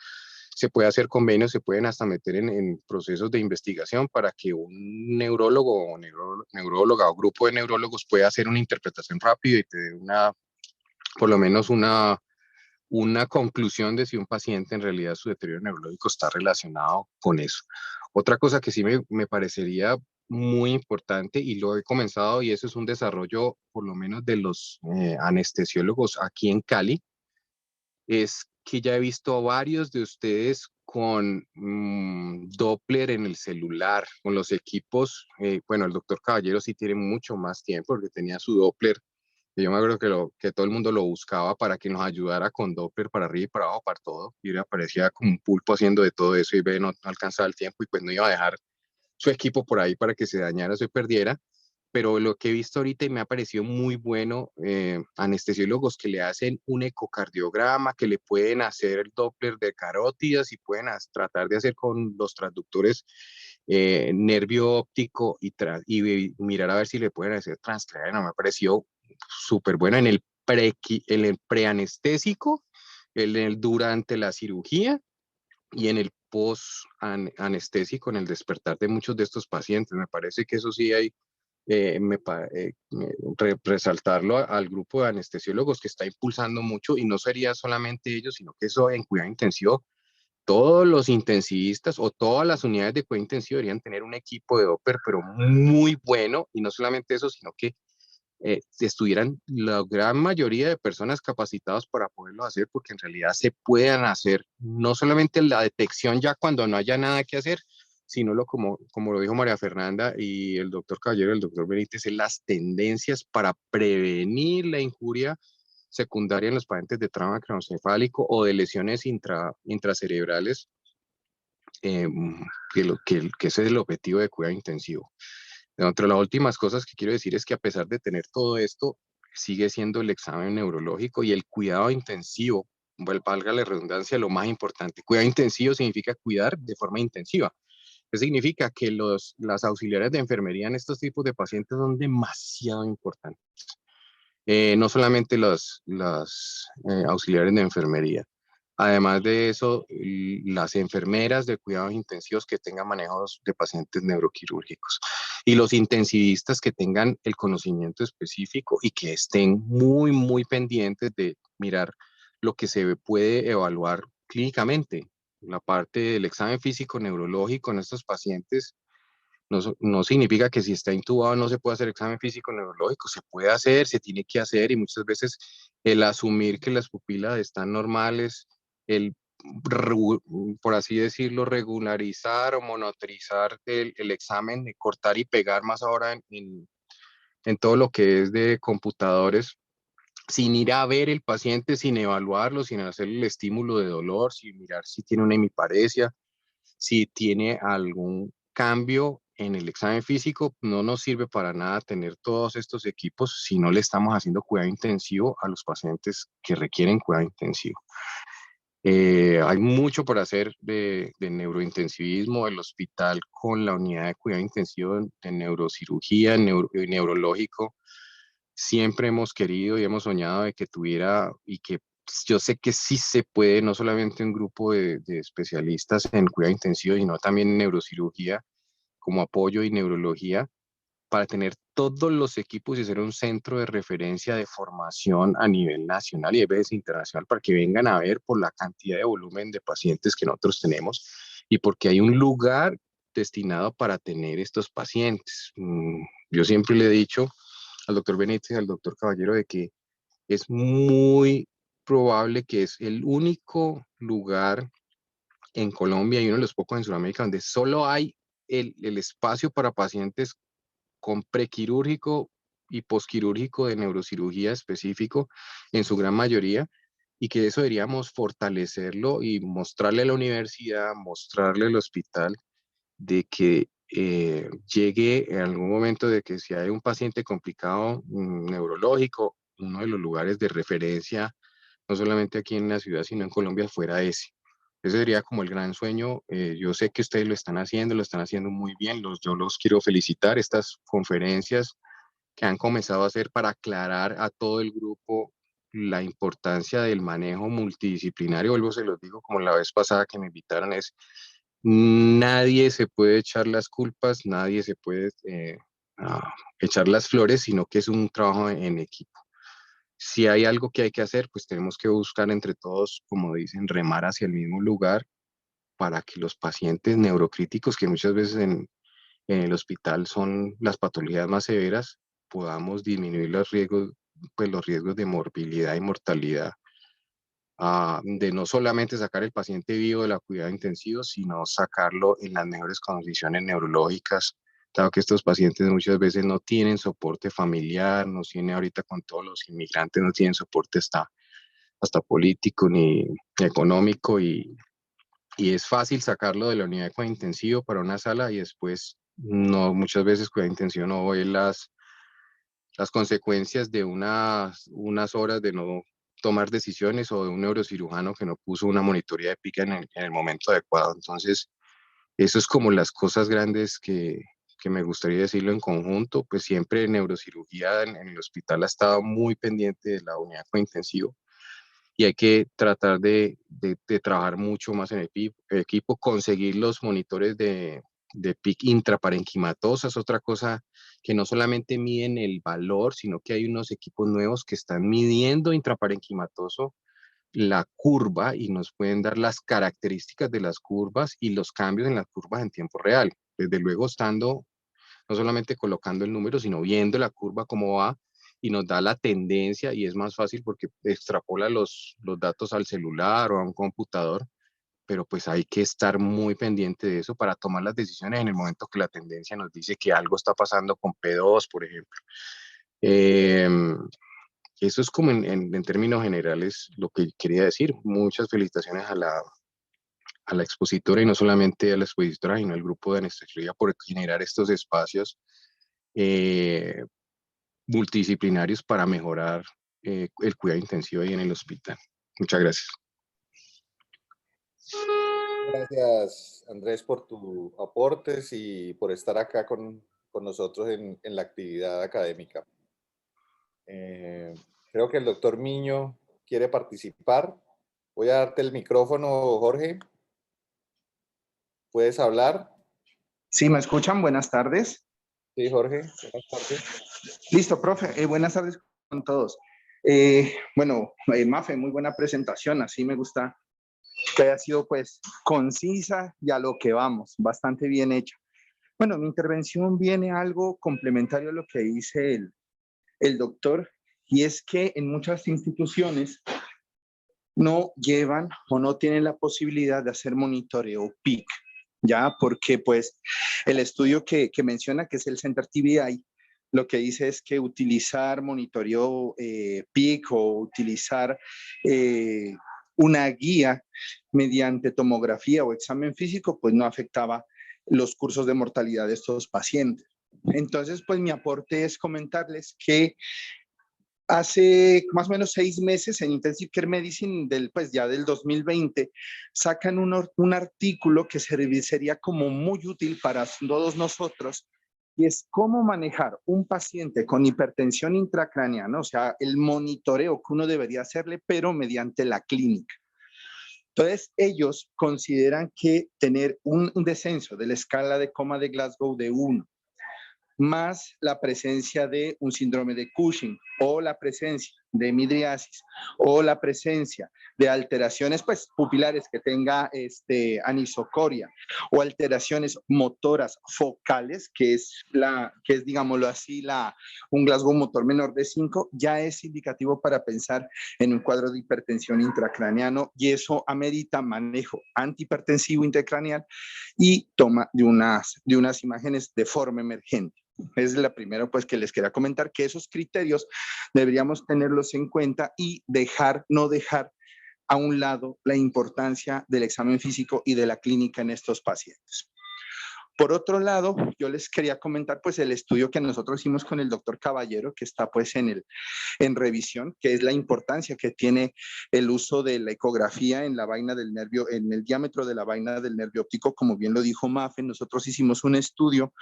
se puede hacer convenios, se pueden hasta meter en procesos de investigación para que un neurólogo o neuróloga o grupo de neurólogos pueda hacer una interpretación rápida y te dé por lo menos una conclusión de si un paciente en realidad su deterioro neurológico está relacionado con eso. Otra cosa que sí me parecería muy importante y lo he comenzado y eso es un desarrollo por lo menos de los anestesiólogos aquí en Cali, es que ya he visto a varios de ustedes con Doppler en el celular, con los equipos, bueno, el doctor Caballero sí tiene mucho más tiempo porque tenía su Doppler. Yo me acuerdo que todo el mundo lo buscaba para que nos ayudara con Doppler para arriba y para abajo, para todo. Y le aparecía como un pulpo haciendo de todo eso y ve, no alcanzaba el tiempo y pues no iba a dejar su equipo por ahí para que se dañara o se perdiera. Pero lo que he visto ahorita y me ha parecido muy bueno, anestesiólogos que le hacen un ecocardiograma, que le pueden hacer el Doppler de carótidas y pueden tratar de hacer con los transductores nervio óptico y mirar a ver si le pueden hacer transcraniano. Me ha parecido súper bueno en el preanestésico, durante la cirugía y en el post anestésico, en el despertar de muchos de estos pacientes. Me parece que eso sí hay resaltarlo al grupo de anestesiólogos que está impulsando mucho, y no sería solamente ellos, sino que eso en cuidado intensivo, todos los intensivistas o todas las unidades de cuidado intensivo deberían tener un equipo de Doppler, pero muy bueno, y no solamente eso, sino que estuvieran la gran mayoría de personas capacitadas para poderlo hacer, porque en realidad se puedan hacer no solamente la detección ya cuando no haya nada que hacer, sino como lo dijo María Fernanda y el doctor Caballero, el doctor Benítez, en las tendencias para prevenir la injuria secundaria en los pacientes de trauma craneoencefálico o de lesiones intracerebrales, que ese es el objetivo de cuidado intensivo. Entre las últimas cosas que quiero decir es que a pesar de tener todo esto, sigue siendo el examen neurológico y el cuidado intensivo, valga la redundancia, lo más importante. Cuidado intensivo significa cuidar de forma intensiva. ¿Qué significa? Que las auxiliares de enfermería en estos tipos de pacientes son demasiado importantes. No solamente las auxiliares de enfermería. Además de eso, las enfermeras de cuidados intensivos que tengan manejos de pacientes neuroquirúrgicos y los intensivistas que tengan el conocimiento específico y que estén muy pendientes de mirar lo que se puede evaluar clínicamente. La parte del examen físico neurológico en estos pacientes no significa que si está intubado no se puede hacer examen físico neurológico, se puede hacer, se tiene que hacer, y muchas veces el asumir que las pupilas están normales, el, por así decirlo, regularizar o monitorizar el examen, de cortar y pegar más ahora en todo lo que es de computadores, sin ir a ver el paciente, sin evaluarlo, sin hacer el estímulo de dolor, sin mirar si tiene una hemiparesia, si tiene algún cambio en el examen físico. No nos sirve para nada tener todos estos equipos si no le estamos haciendo cuidado intensivo a los pacientes que requieren cuidado intensivo. Hay mucho por hacer de neurointensivismo, el hospital con la unidad de cuidado intensivo de neurocirugía, neurológico. Siempre hemos querido y hemos soñado de que tuviera, y que yo sé que sí se puede, no solamente un grupo de especialistas en cuidado intensivo, sino también en neurocirugía como apoyo y neurología, para tener todos los equipos y ser un centro de referencia de formación a nivel nacional y a veces internacional, para que vengan a ver por la cantidad de volumen de pacientes que nosotros tenemos y porque hay un lugar destinado para tener estos pacientes. Yo siempre le he dicho al doctor Benítez y al doctor Caballero de que es muy probable que es el único lugar en Colombia y uno de los pocos en Sudamérica donde solo hay el espacio para pacientes con prequirúrgico y posquirúrgico de neurocirugía específico en su gran mayoría, y que eso deberíamos fortalecerlo y mostrarle a la universidad, mostrarle al hospital, de que llegue en algún momento de que si hay un paciente complicado neurológico, uno de los lugares de referencia, no solamente aquí en la ciudad, sino en Colombia, fuera ese. Ese sería como el gran sueño. Yo sé que ustedes lo están haciendo muy bien. Yo los quiero felicitar. Estas conferencias que han comenzado a hacer para aclarar a todo el grupo la importancia del manejo multidisciplinario. Vuelvo, se los digo, como la vez pasada que me invitaron, es nadie se puede echar las culpas, nadie se puede echar las flores, sino que es un trabajo en equipo. Si hay algo que hay que hacer, pues tenemos que buscar entre todos, como dicen, remar hacia el mismo lugar, para que los pacientes neurocríticos, que muchas veces en el hospital son las patologías más severas, podamos disminuir los riesgos, pues los riesgos de morbilidad y mortalidad, de no solamente sacar el paciente vivo de la cuidado intensivo, sino sacarlo en las mejores condiciones neurológicas, dado que estos pacientes muchas veces no tienen soporte familiar, no tienen ahorita con todos los inmigrantes, no tienen soporte hasta político ni económico, y es fácil sacarlo de la unidad de cuidado intensivo para una sala y después no, muchas veces cuidado intensivo no ve las consecuencias de unas horas de no tomar decisiones, o de un neurocirujano que no puso una monitoría de pica en el momento adecuado. Entonces, eso es como las cosas grandes que me gustaría decirlo en conjunto. Pues siempre neurocirugía en el hospital ha estado muy pendiente de la unidad de intensivo, y hay que tratar de trabajar mucho más en equipo, conseguir los monitores de PIC intraparenquimatosa, es otra cosa que no solamente miden el valor, sino que hay unos equipos nuevos que están midiendo intraparenquimatoso la curva y nos pueden dar las características de las curvas y los cambios en las curvas en tiempo real. Desde luego estando, no solamente colocando el número, sino viendo la curva cómo va y nos da la tendencia y es más fácil porque extrapola los datos al celular o a un computador, pero pues hay que estar muy pendiente de eso para tomar las decisiones en el momento que la tendencia nos dice que algo está pasando con P2, por ejemplo. Eso es como en términos generales lo que quería decir. Muchas felicitaciones a la expositora y no solamente a la expositora, sino al grupo de anestesiología por generar estos espacios eh, multidisciplinarios para mejorar el cuidado intensivo ahí en el hospital. Muchas gracias. Gracias, Andrés, por tus aportes y por estar acá con nosotros en la actividad académica. Creo que el doctor Miño quiere participar. Voy a darte el micrófono, Jorge. ¿Puedes hablar? Sí, ¿me escuchan? Buenas tardes. Sí, Jorge. Buenas tardes. Listo, profe. Buenas tardes con todos. Bueno, Mafe, muy buena presentación. Así me gusta que haya sido pues concisa y a lo que vamos, bastante bien hecha. Bueno, mi intervención viene algo complementario a lo que dice el doctor, y es que en muchas instituciones no llevan o no tienen la posibilidad de hacer monitoreo PIC, ¿ya? Porque pues el estudio que menciona, que es el Center TBI, lo que dice es que utilizar monitoreo PIC o utilizar una guía mediante tomografía o examen físico, pues no afectaba los cursos de mortalidad de estos pacientes. Entonces, pues mi aporte es comentarles que hace más o menos 6 meses en Intensive Care Medicine pues ya del 2020 sacan un artículo que sería como muy útil para todos nosotros, y es cómo manejar un paciente con hipertensión intracraneana, o sea, el monitoreo que uno debería hacerle, pero mediante la clínica. Entonces, ellos consideran que tener un descenso de la escala de coma de Glasgow de 1, más la presencia de un síndrome de Cushing o la presencia de midriasis o la presencia de alteraciones pues pupilares que tenga anisocoria o alteraciones motoras focales, que es digámoslo así un Glasgow motor menor de 5, ya es indicativo para pensar en un cuadro de hipertensión intracraneano, y eso amerita manejo antihipertensivo intracraneal y toma de unas imágenes de forma emergente. Es la primera pues que les quería comentar, que esos criterios deberíamos tenerlos en cuenta y no dejar a un lado la importancia del examen físico y de la clínica en estos pacientes. Por otro lado, yo les quería comentar pues el estudio que nosotros hicimos con el doctor Caballero, que está pues en revisión, que es la importancia que tiene el uso de la ecografía en la vaina del nervio, en el diámetro de la vaina del nervio óptico. Como bien lo dijo Mafe, nosotros hicimos un estudio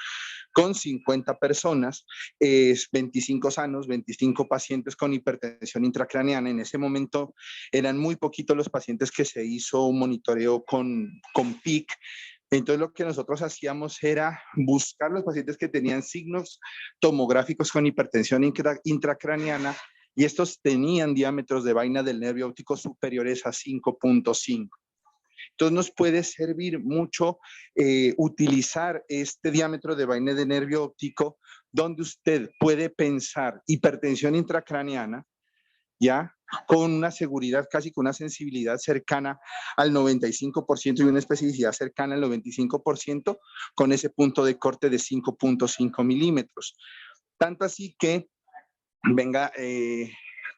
con 50 personas, 25 sanos, 25 pacientes con hipertensión intracraneana. En ese momento eran muy poquitos los pacientes que se hizo un monitoreo con PIC. Entonces lo que nosotros hacíamos era buscar los pacientes que tenían signos tomográficos con hipertensión intracraneana, y estos tenían diámetros de vaina del nervio óptico superiores a 5.5. Entonces nos puede servir mucho utilizar este diámetro de vaina de nervio óptico, donde usted puede pensar hipertensión intracraneana, ¿ya? Con una seguridad, casi con una sensibilidad cercana al 95% y una especificidad cercana al 95%, con ese punto de corte de 5.5 milímetros. Tanto así que,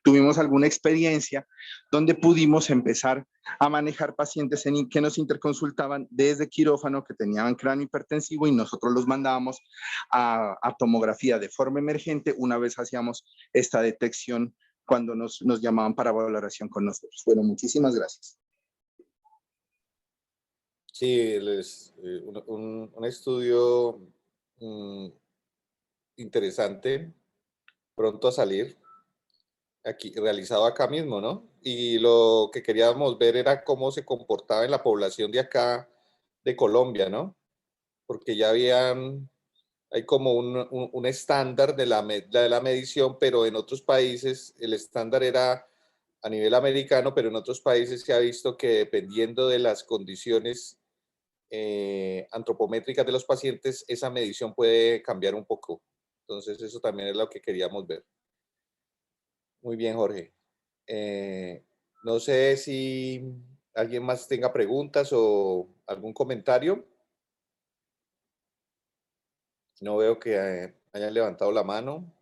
tuvimos alguna experiencia donde pudimos empezar a manejar pacientes que nos interconsultaban desde quirófano, que tenían cráneo hipertensivo, y nosotros los mandábamos a tomografía de forma emergente una vez hacíamos esta detección cuando nos llamaban para valoración con nosotros. Bueno, muchísimas gracias. Sí, un estudio interesante, pronto a salir, aquí, realizado acá mismo, ¿no? Y lo que queríamos ver era cómo se comportaba en la población de acá, de Colombia, ¿no? porque ya hay como un estándar de la medición, pero en otros países el estándar era a nivel americano, pero en otros países se ha visto que dependiendo de las condiciones antropométricas de los pacientes, esa medición puede cambiar un poco. Entonces, eso también es lo que queríamos ver. Muy bien, Jorge. No sé si alguien más tenga preguntas o algún comentario. No veo que hayan levantado la mano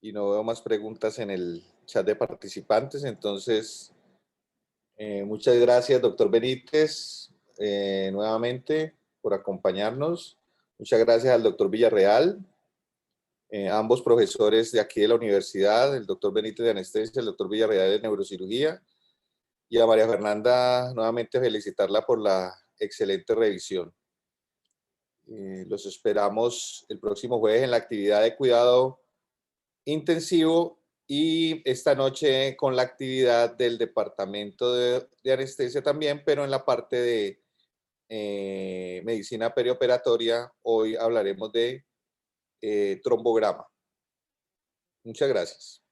y no veo más preguntas en el chat de participantes. Entonces, muchas gracias, doctor Benítez, nuevamente por acompañarnos. Muchas gracias al doctor Villarreal, ambos profesores de aquí de la universidad, el doctor Benítez de Anestesia, el doctor Villarreal de Neurocirugía, y a María Fernanda nuevamente felicitarla por la excelente revisión. Los esperamos el próximo jueves en la actividad de cuidado intensivo y esta noche con la actividad del departamento de anestesia también, pero en la parte de medicina perioperatoria. Hoy hablaremos de trombograma. Muchas gracias.